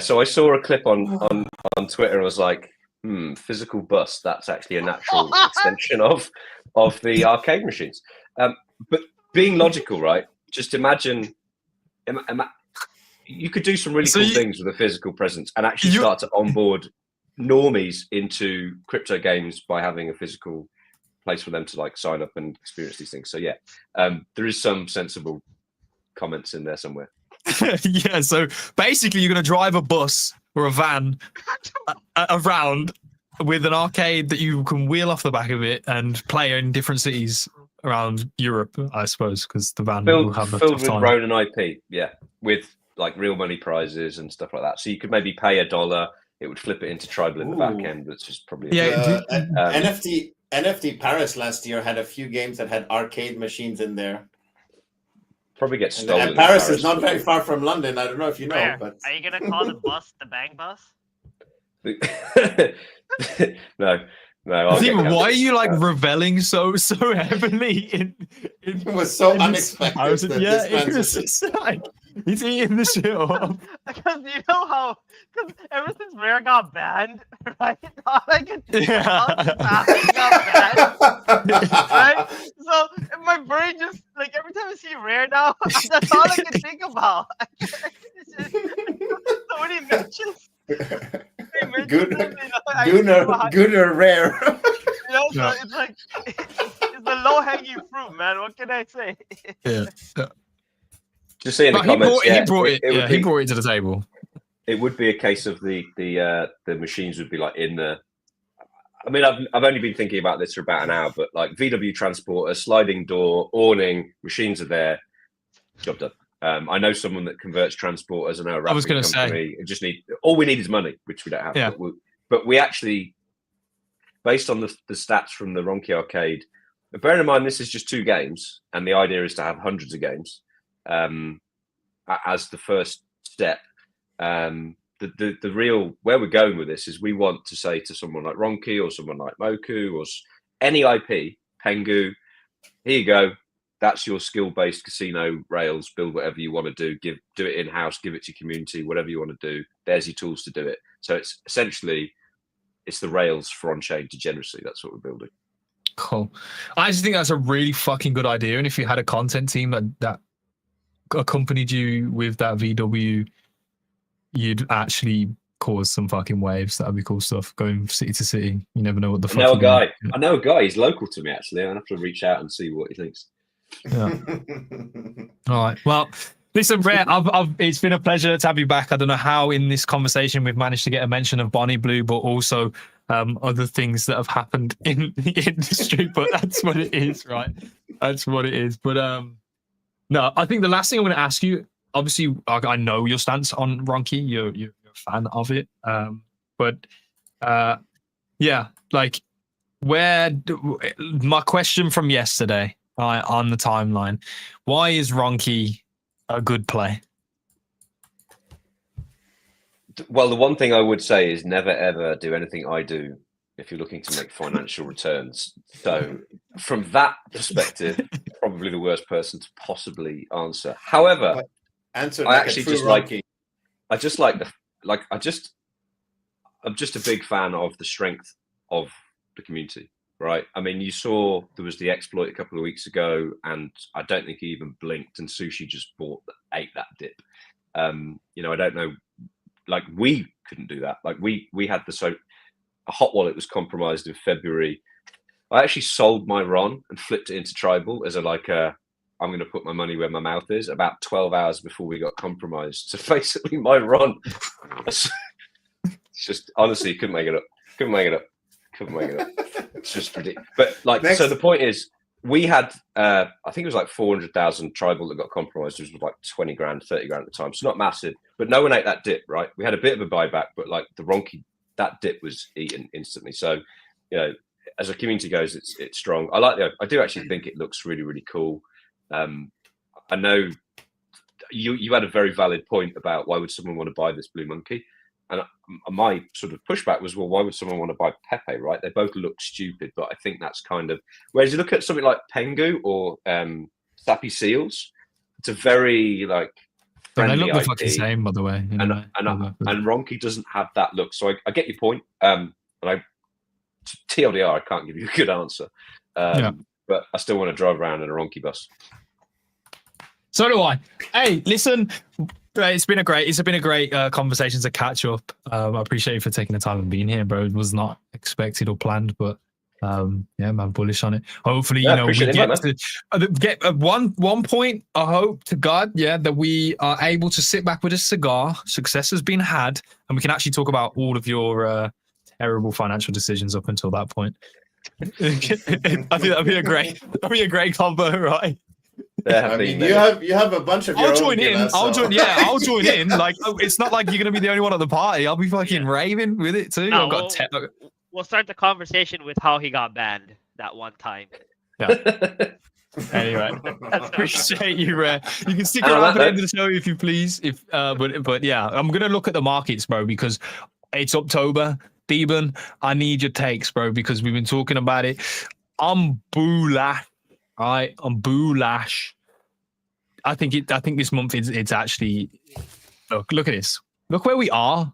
So I saw a clip on Twitter. I was like, physical bus. That's actually a natural extension of the arcade machines. But being logical, right? Just imagine. You could do some really cool things with a physical presence and actually start to onboard normies into crypto games by having a physical place for them to like sign up and experience these things. So there is some sensible comments in there somewhere. Yeah, so basically you're going to drive a bus or a van around with an arcade that you can wheel off the back of it and play in different cities around Europe, I suppose, because the van will have filled with Ronin IP, with like real money prizes and stuff like that. So you could maybe pay $1. It would flip it into tribal in the back end, which is probably NFT Paris last year had a few games that had arcade machines in there. Probably get stolen. And Paris is not very far from London. I don't know if you know, but are you gonna call the bus the bang bus? No. Why are you like reveling so heavily? It was so unexpected. It was just like he's eating the shit up. Because you know how, ever since Rare got banned, right? All I can think about is how he got banned, right? So my brain just like every time I see Rare now, that's all I can think about. So many mentions. Good or Rare. So it's like it's the low hanging fruit, man. What can I say? Yeah. Just see in the comments. He brought it to the table. It would be a case of the machines would be like in the. I mean, I've only been thinking about this for about an hour, but like VW transporter, sliding door, awning, machines are there. Job done. I know someone that converts transporters. I know a company. I was going to say, all we need is money, which we don't have. Yeah. But we actually, based on the stats from the RONKE arcade, bearing in mind this is just 2 games, and the idea is to have hundreds of games as the first step. The real where we're going with this is we want to say to someone like RONKE or someone like Moku or any IP, Pengu, here you go. That's your skill-based casino rails. Build whatever you want to do. Do it in-house. Give it to community. Whatever you want to do. There's your tools to do it. So it's essentially the rails for on-chain degeneracy. That's what we're building. Cool. I just think that's a really fucking good idea. And if you had a content team that accompanied you with that VW, you'd actually cause some fucking waves. That'd be cool stuff. Going city to city. You never know what the fuck. I know a guy. He's local to me actually. I'll have to reach out and see what he thinks. Yeah. All right. Well, listen, Rare, it's been a pleasure to have you back. I don't know how in this conversation we've managed to get a mention of Bonnie Blue, but also other things that have happened in the industry. But that's what it is, right? That's what it is. But no, I think the last thing I'm going to ask you. Obviously, I know your stance on RONKE. You're a fan of it. Yeah, like my question from yesterday. On the timeline, why is RONKE a good play? Well, the one thing I would say is never ever do anything I do if you're looking to make financial returns. So from that perspective, probably the worst person to possibly answer. However, answer I actually just I'm just a big fan of the strength of the community, right? I mean, you saw there was the exploit a couple of weeks ago, and I don't think he even blinked, and Sushi just ate that dip. You know, I don't know, like we couldn't do that. Like we had a hot wallet was compromised in February. I actually sold my RON and flipped it into tribal as I'm going to put my money where my mouth is about 12 hours before we got compromised. So basically my RON, it's just, honestly, couldn't make it up. It's just ridiculous. But like, so the point is, we had, I think it was like 400,000 tribal that got compromised. It was like 20 grand, 30 grand at the time. So not massive, but no one ate that dip, right? We had a bit of a buyback, but like the RONKE, that dip was eaten instantly. So, you know, as a community goes, it's strong. I do actually think it looks really, really cool. I know you had a very valid point about why would someone want to buy this Blue Monkey? And my sort of pushback was, well, why would someone want to buy Pepe, right? They both look stupid, but I think that's kind of, whereas you look at something like Pengu or Sappy Seals, it's a very like friendly they look the IP. fucking same, by the way. And RONKE doesn't have that look. So I get your point. And TLDR, I can't give you a good answer. But I still want to drive around in a RONKE bus. So do I. Hey, listen, it's been a great conversation to catch up. I appreciate you for taking the time and being here, bro. It was not expected or planned, but yeah, man, bullish on it. Hopefully, you know, we get one point. I hope to God, that we are able to sit back with a cigar. Success has been had, and we can actually talk about all of your terrible financial decisions up until that point. I think that'd be a great combo, right? I mean, you have a bunch of your I'll join own in. I'll join in. Like, it's not like you're gonna be the only one at the party. I'll be fucking raving with it too. No, we'll start the conversation with how he got banned that one time. Yeah. Anyway, appreciate you, Ray. You can stick around for the end of the show if you please. But yeah, I'm gonna look at the markets, bro, because it's October. Deben, I need your takes, bro, because we've been talking about it. I'm bullish. Right, I'm bullish. I think this month it's actually look at this. Look where we are.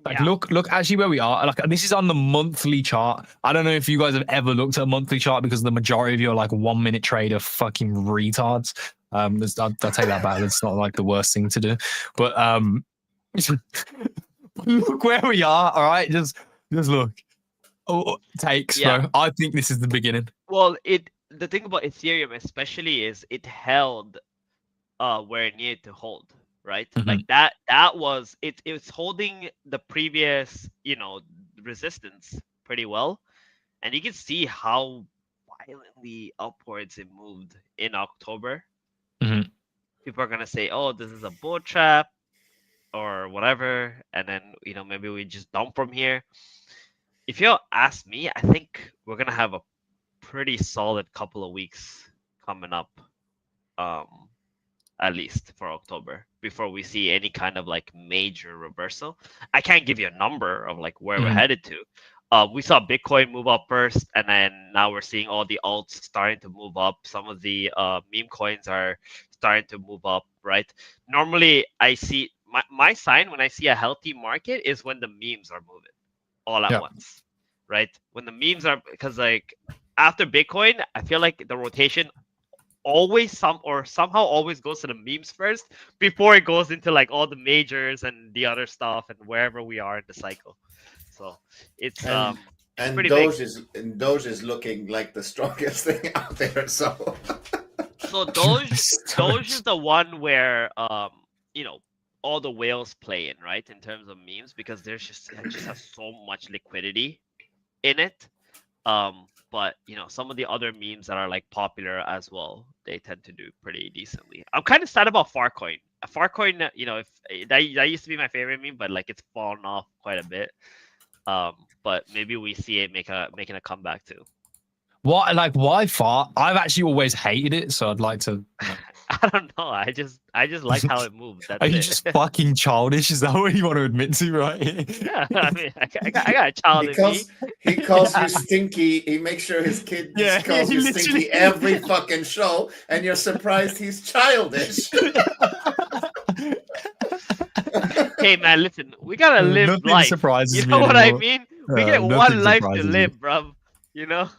Like look actually where we are. Like, this is on the monthly chart. I don't know if you guys have ever looked at a monthly chart because the majority of you are like 1 minute trader fucking retards. I'll take that back. It's not like the worst thing to do. But look where we are. All right, just look. Takes, bro. I think this is the beginning. Well, the thing about Ethereum especially is it held where it needed to hold, right? Mm-hmm. Like that was it was holding the previous, resistance pretty well. And you can see how violently upwards it moved in October. Mm-hmm. People are gonna say, oh, this is a bull trap or whatever, and then maybe we just dump from here. If you ask me, I think we're gonna have a pretty solid couple of weeks coming up, at least for October, before we see any kind of like major reversal. I can't give you a number of like where we're headed to. We saw Bitcoin move up first, and then now we're seeing all the alts starting to move up. Some of the meme coins are starting to move up, right? Normally, I see my sign when I see a healthy market is when the memes are moving all at once, right? When the memes are, because like after Bitcoin, I feel like the rotation somehow always goes to the memes first before it goes into like all the majors and the other stuff and wherever we are in the cycle. So it's and pretty Doge big. Doge is looking like the strongest thing out there. So Doge is the one where all the whales play in, right, in terms of memes, because it just has so much liquidity in it. But some of the other memes that are like popular as well, they tend to do pretty decently. I'm kind of sad about Farcoin. Farcoin, if that used to be my favorite meme, but like it's fallen off quite a bit. But maybe we see it making a comeback too. Why far? I've actually always hated it, so I'd like to. I don't know. I just like how it moves. That's Are you it. just fucking childish? Is that what you want to admit to, right? Yeah, I mean, I got a child in me. He calls you stinky. He makes sure his kid calls you stinky every fucking show, and you're surprised he's childish. Hey man, listen, we gotta live Nothing life. surprises You me know what I anymore. mean? We get Nothing one life to surprises me. live, bruv. You know.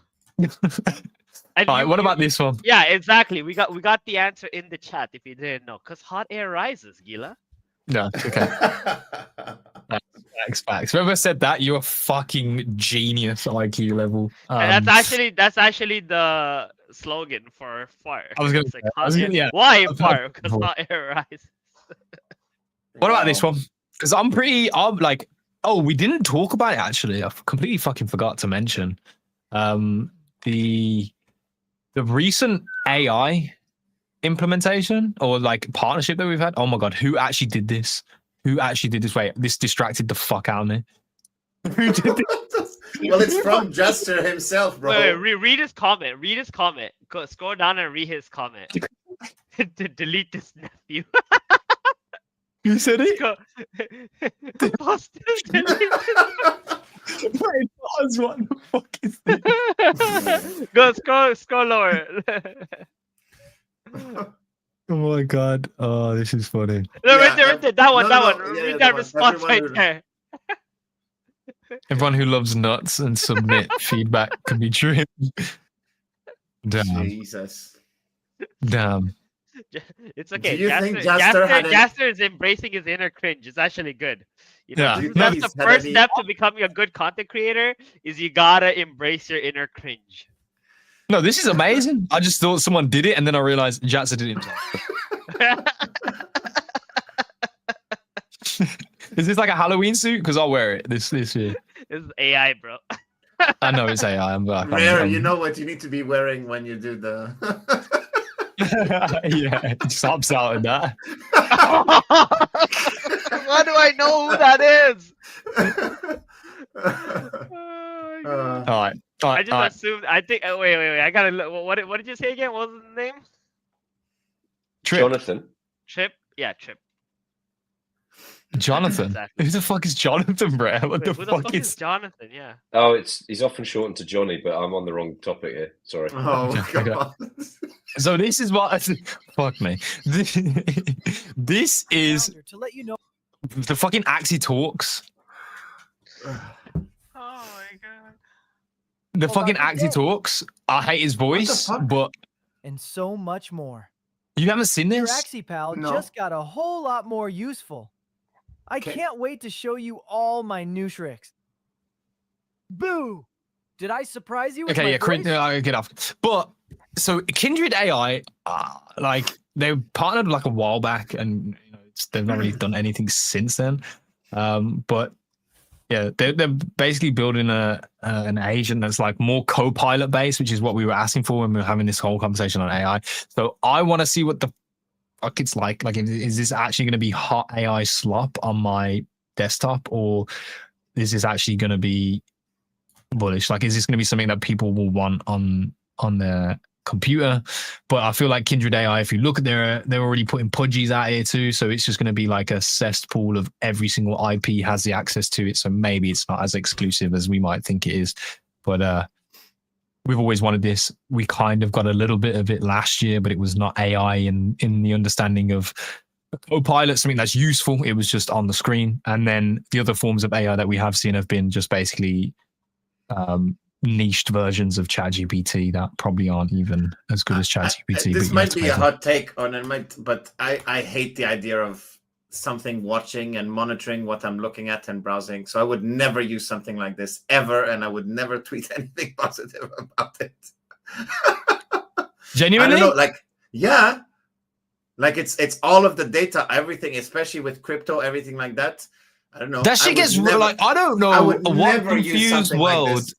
And All right, what about this one? Yeah, exactly. We got the answer in the chat if you didn't know. Cause hot air rises, Gila. No, okay. Facts. Whoever said that, you're a fucking genius IQ level. And that's actually the slogan for fire. I was gonna It's like, say, yeah. Why fire? Because hot air rises. What about this one? Because I'm like, oh, we didn't talk about it actually. I completely fucking forgot to mention the recent AI implementation or like partnership that we've had. Oh my god, who actually did this? Wait, this distracted the fuck out of me. Who did this? Well, it's from Jester himself, bro. Wait, read his comment. Go scroll down and read his comment. To delete this nephew. Who said it? Post delete. Wait, pause. What the fuck is this? Go scroll lower. Oh my god. Oh, this is funny. No, right there. That one. Yeah, Read that response right Everyone there. Everyone who loves nuts and submit feedback can be trimmed. Damn. Jesus. Damn. It's okay. Do you think Jaster Jaster is embracing his inner cringe. It's actually good. You know, Yeah. that's the first step to becoming a good content creator. Is you gotta embrace your inner cringe. No, this is amazing. I just thought someone did it, and then I realized Jatsa did it himself. Is this like a Halloween suit? Because I'll wear it this year. This is AI, bro. I know it's AI. Rare, you know what you need to be wearing when you do the. Yeah, it stops out in that. Why do I know who that is? All right. I just assumed. I think. Wait. I gotta look. What did you say again? What was the name? Trip. Jonathan. Trip. Yeah, Trip. Jonathan. Exactly. Who the fuck is Jonathan, bro? What Who the fuck is Jonathan? Yeah. Oh, he's often shortened to Johnny, but I'm on the wrong topic here. Sorry. Oh god. So this is what. Fuck me. This is To let you know. the fucking Axie talks. Oh my god. The fucking Axie talks. I hate his voice, but And so much more. you haven't seen Your this? Axie pal No. just got a whole lot more useful. I can't wait to show you all my new tricks. Boo! Did I surprise you with Okay, my yeah, voice? get off. But so Kindred AI, like they partnered like a while back, and you know, they've not really done anything since then. But yeah, they're basically building an agent that's like more co-pilot based, which is what we were asking for when we were having this whole conversation on AI. So I want to see what the fuck it's like. Like, is this actually going to be hot AI slop on my desktop, or is this actually going to be bullish? Like, is this going to be something that people will want on their computer? But I feel like Kindred AI, if you look at they're already putting pudgies out here too, so it's just going to be like a cesspool of every single IP has the access to it. So maybe it's not as exclusive as we might think it is. But we've always wanted this. We kind of got a little bit of it last year, but it was not AI in the understanding of a co-pilot, something that's useful. It was just on the screen. And then the other forms of AI that we have seen have been just basically niched versions of ChatGPT that probably aren't even as good as ChatGPT. This might be a hot take on it, but I hate the idea of something watching and monitoring what I'm looking at and browsing. So I would never use something like this ever, and I would never tweet anything positive about it. Genuinely? I don't know, like it's all of the data, everything, especially with crypto, everything like that. I don't know. That shit gets like, I don't know. I would what never use confused something world. like this.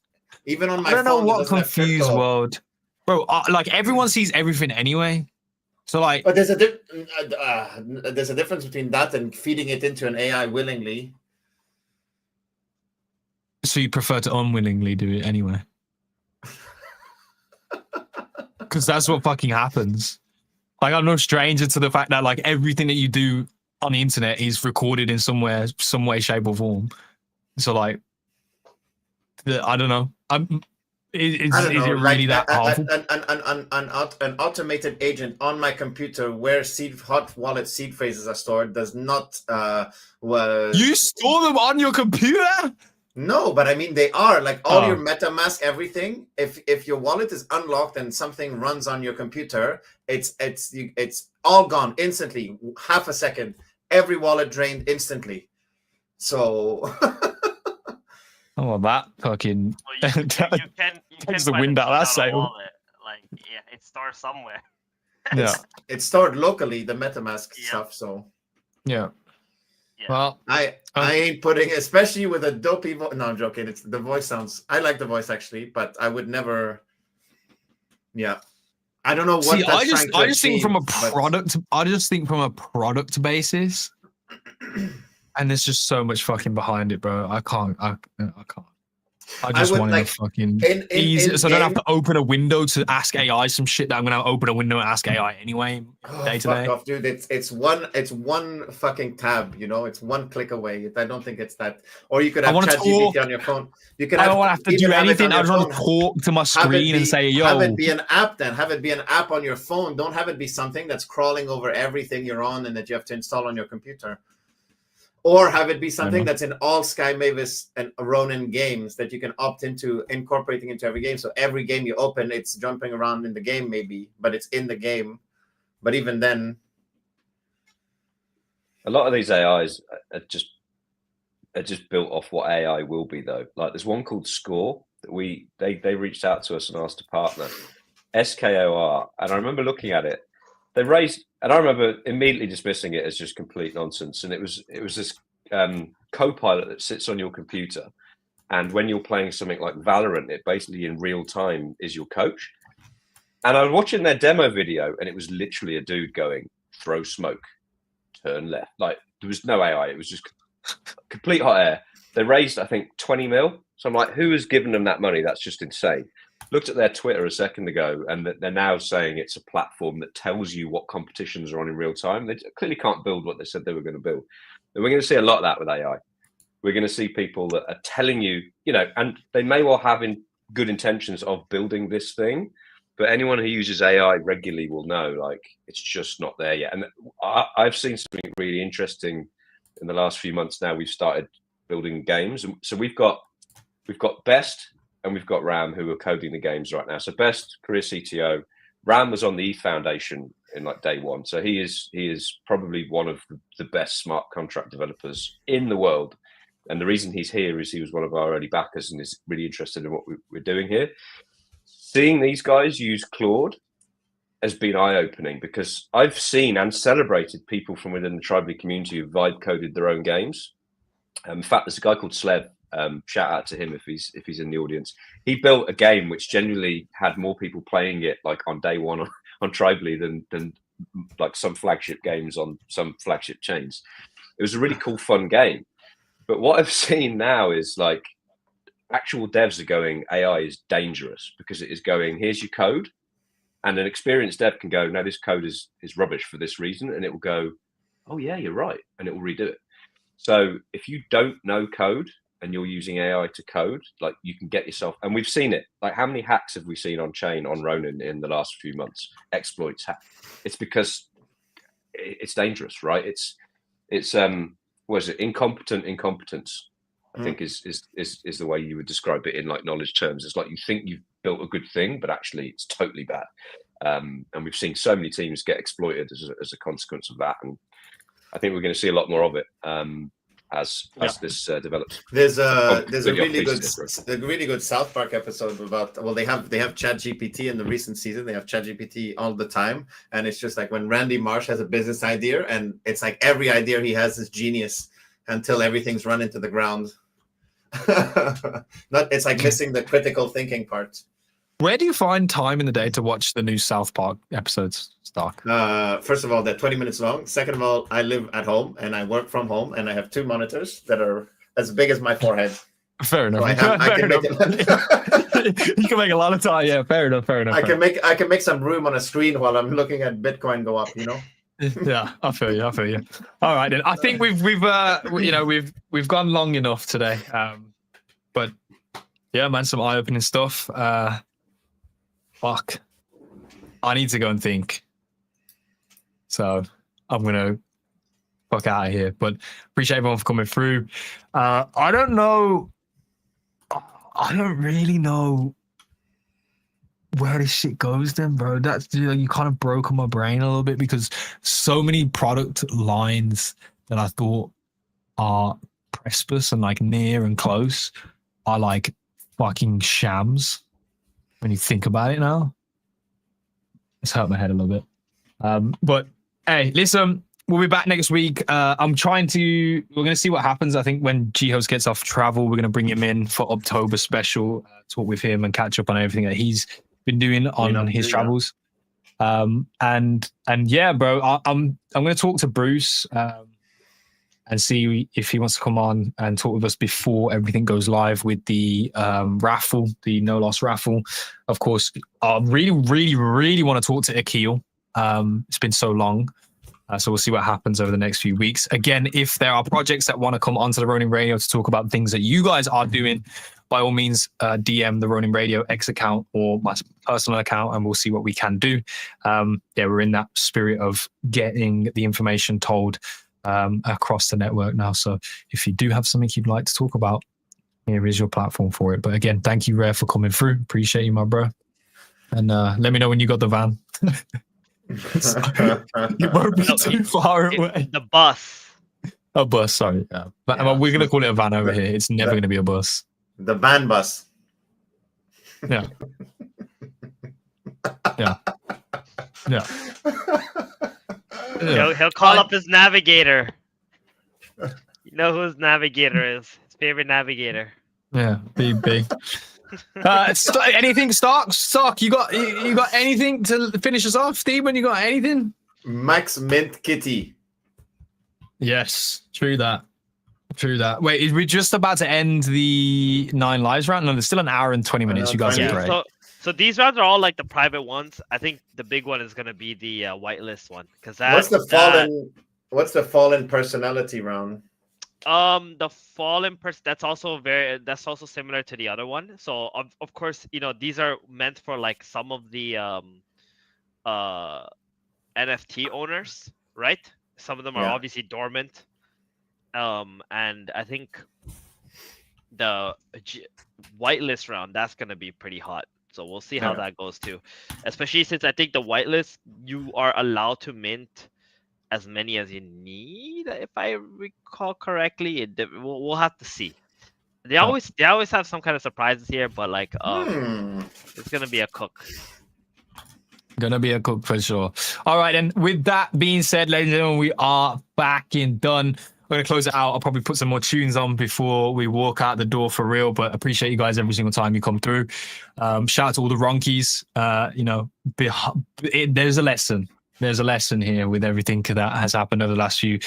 Even on my I don't phone, know it what doesn't have confused crypto. world, bro. Like everyone sees everything anyway. So like, But there's a difference between that and feeding it into an AI willingly. so you prefer to unwillingly do it anyway, because that's what fucking happens. Like, I'm no stranger to the fact that like everything that you do on the internet is recorded in some way, shape, or form. So like, I don't know. Is it really that powerful? An automated agent on my computer where hot wallet seed phrases are stored does not. You store them on your computer? No, but I mean they are like all your MetaMask, everything. If your wallet is unlocked and something runs on your computer, it's all gone instantly. Half a second, every wallet drained instantly. So. Oh, that fucking well, you can takes the wind out of that sail. Like, yeah, it's stored somewhere. Yeah, it's stored locally, the MetaMask stuff. So yeah. Well, I ain't putting, especially with a dopey voice. No, I'm joking. It's the voice sounds. I like the voice actually, but I would never. Yeah, I don't know what. See, I just think from a product. I just think from a product basis. And there's just so much fucking behind it, bro. I can't. I just want it fucking easy, so I don't have to open a window to ask AI some shit that I'm gonna open a window and ask AI anyway. Day to day. Fuck off, dude. It's one fucking tab. You know, it's one click away. I don't think it's that. Or you could have ChatGPT on your phone. You could. I don't have to do anything. I just want to talk to my screen and say, "Yo." Have it be an app. Then have it be an app on your phone. Don't have it be something that's crawling over everything you're on and that you have to install on your computer. Or have it be something that's in all Sky Mavis and Ronin games that you can opt into incorporating into every game. So every game you open, it's jumping around in the game maybe, but it's in the game. But even then, a lot of these AIs are just built off what AI will be though. Like there's one called Score that they reached out to us and asked to partner, SKOR, and I remember looking at it. They raised, and I remember immediately dismissing it as just complete nonsense. And it was this co-pilot that sits on your computer, and when you're playing something like Valorant, it basically in real time is your coach. And I was watching their demo video, and it was literally a dude going, "Throw smoke, turn left." Like there was no AI; it was just complete hot air. They raised, I think, 20 mil. So I'm like, who has given them that money? That's just insane. Looked at their Twitter a second ago, and they're now saying it's a platform that tells you what competitions are on in real time. They clearly can't build what they said they were going to build. And we're going to see a lot of that with AI. We're going to see people that are telling you, you know, and they may well have good intentions of building this thing, but anyone who uses AI regularly will know, like, it's just not there yet. And I've seen something really interesting in the last few months now. We've started building games. And so we've got Best and we've got Ram who are coding the games right now. So Best, career CTO. Ram was on the ETH Foundation in like day one. So he is probably one of the best smart contract developers in the world. And the reason he's here is he was one of our early backers and is really interested in what we're doing here. Seeing these guys use Claude has been eye-opening because I've seen and celebrated people from within the Tribally community who vibe coded their own games. In fact, there's a guy called Slev. Shout out to him if he's in the audience. He built a game which genuinely had more people playing it like on day one on Tribally than like some flagship games on some flagship chains. It was a really cool, fun game. But what I've seen now is like actual devs are going, AI is dangerous because it is going, here's your code. And an experienced dev can go, no, this code is rubbish for this reason. And it will go, oh yeah, you're right. And it will redo it. So if you don't know code and you're using AI to code, like you can get yourself, and we've seen it. Like how many hacks have we seen on chain on Ronin in the last few months? Exploits. It's because it's dangerous, right? It's what is it? Incompetence, I think is the way you would describe it in like knowledge terms. It's like you think you've built a good thing, but actually it's totally bad. And we've seen so many teams get exploited as a consequence of that. And I think we're going to see a lot more of it as this develops. There's a really good South Park episode about, well, they have ChatGPT in the recent season. They have ChatGPT all the time, and it's just like when Randy Marsh has a business idea, and it's like every idea he has is genius until everything's run into the ground. It's like missing the critical thinking part. Where do you find time in the day to watch the new South Park episodes, Stark? First of all, they're 20 minutes long. Second of all, I live at home and I work from home, and I have 2 monitors that are as big as my forehead. Fair enough. So I can make You can make a lot of time. Yeah, fair enough. I can make some room on a screen while I'm looking at Bitcoin go up. Yeah, I feel you. All right, then. I think we've gone long enough today. But yeah, man, some eye-opening stuff. Fuck, I need to go and think. So I'm gonna fuck out of here. But appreciate everyone for coming through. I don't really know where this shit goes then, bro. That's you kind of broke on my brain a little bit because so many product lines that I thought are precipice and like near and close are like fucking shams when you think about it now. It's hurt my head a little bit. But hey, listen, we'll be back next week. We're going to see what happens. I think when G-Host gets off travel, we're going to bring him in for October special, talk with him and catch up on everything that he's been doing on his travels. And yeah, bro, I'm going to talk to Bruce and see if he wants to come on and talk with us before everything goes live with the raffle, the no loss raffle. Of course, I really, really, really want to talk to Akil. It's been so long. So we'll see what happens over the next few weeks. Again, if there are projects that want to come onto the Ronin Radio to talk about things that you guys are doing, by all means, DM the Ronin Radio X account or my personal account, and we'll see what we can do. We're in that spirit of getting the information told across the network now. So if you do have something you'd like to talk about, here is your platform for it. But again, thank you, Rare, for coming through. Appreciate you, my bro. And let me know when you got the van. You won't be too far away. The bus. A bus, sorry. Yeah. We're going to call it a van over here. It's never going to be a bus. The van bus. Yeah. Yeah. Yeah. He'll call up his navigator. You know who his navigator is? His favorite navigator. Yeah, big. Anything, Stark? You got anything to finish us off, Steven? You got anything? Max Mint Kitty. Yes, true that. Wait, is we just about to end the 9 lives round? No, there's still an hour and 20 minutes. You guys are great. So these rounds are all like the private ones. I think the big one is gonna be the whitelist one because what's the fallen personality round? The fallen person, that's also similar to the other one. So of course, these are meant for like some of the NFT owners, right? Some of them are obviously dormant. And I think the whitelist round, that's gonna be pretty hot. So we'll see how that goes too. Especially since I think the whitelist, you are allowed to mint as many as you need, if I recall correctly. We'll have to see. They always have some kind of surprises here, but like it's gonna be a cook. Gonna be a cook for sure. All right, and with that being said, ladies and gentlemen, we are back and done. We're gonna close it out. I'll probably put some more tunes on before we walk out the door for real. But appreciate you guys every single time you come through. Shout out to all the Ronkes. There's a lesson. There's a lesson here with everything that has happened over the last few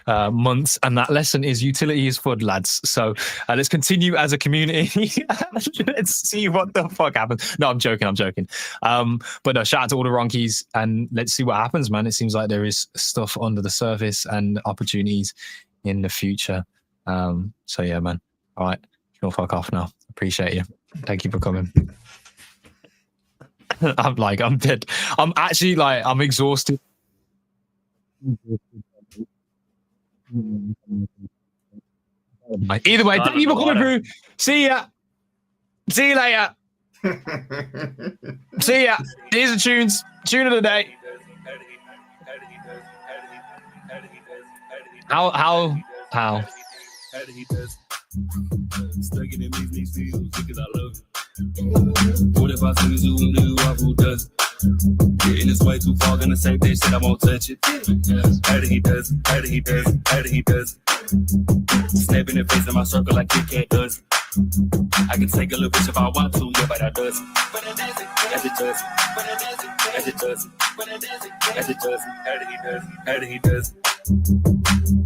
months, and that lesson is utility is FUD, lads. So let's continue as a community. Let's see what the fuck happens. No, I'm joking. But no, shout out to all the Ronkes, and let's see what happens, man. It seems like there is stuff under the surface and opportunities in the future. So yeah, man. All right, you'll fuck off now. Appreciate you. Thank you for coming. I'm dead. I'm actually I'm exhausted. Either way, thank you for coming through. See ya. See you later. See ya. Here's the tunes. Tune of the day. How? Stuck in it makes me feel because I love it. What if I sing to him, do who does it? Getting this way too far, gonna say they said I won't touch it. How did he does it? Snapping the face in my circle like Kit Kat does it. I can take a little bitch if I want to, yeah, but I does it. As it does it. As it does it. As it does it. How did he does it?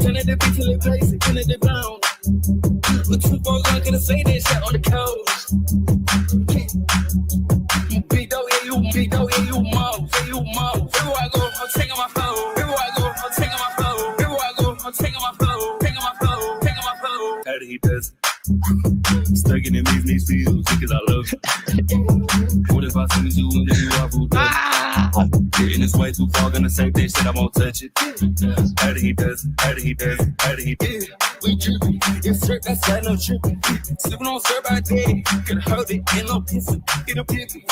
Turn it up until it plays it, turn it down. But 2 4 gun couldn't say that shit on the coast. Big dog, yeah, you mo. Everywhere I go, I'm taking my flow. Everywhere I go, I'm taking my flow. Everywhere I go, I'm taking my flow. Taking my flow, taking my flow. How did he does? Stuck in these fields because I love you. What if I send it to him, then you are who does? Getting this way too far, gonna say that shit, I won't touch it. How did he does? How did he does? How did he does? We drippin', it's syrup, that's why no trippin'. Sippin' on syrup out there, could hold it, ain't no pissing. Get a pippin',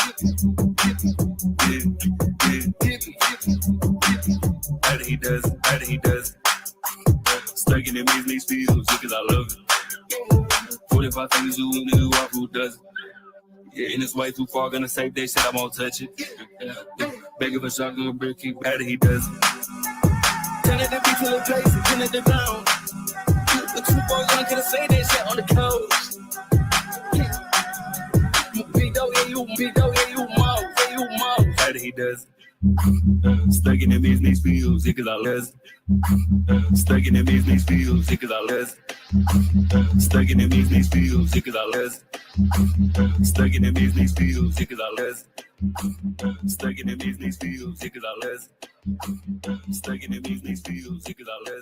how did he does? How did he does? Stuck in these fields because I love it. 45 things you and you are who does it. Yeah, and it's way too far, gonna save that shit, I won't touch it. Begging for shotgun, brick, keep how did he does it. Turn it the beat to the place, turn it the ground. The 2 4 gun couldn't say that shit on the coast. Big dog, yeah, you mo. How did he does it. Stuck in these fields, because I love it. Stuck in these fields, because I love it. Stuck in these fields, because I love it. Stuck in these fields, because I love it. Stuck in these fields, because I love it. Stuck in these fields, because I love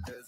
it.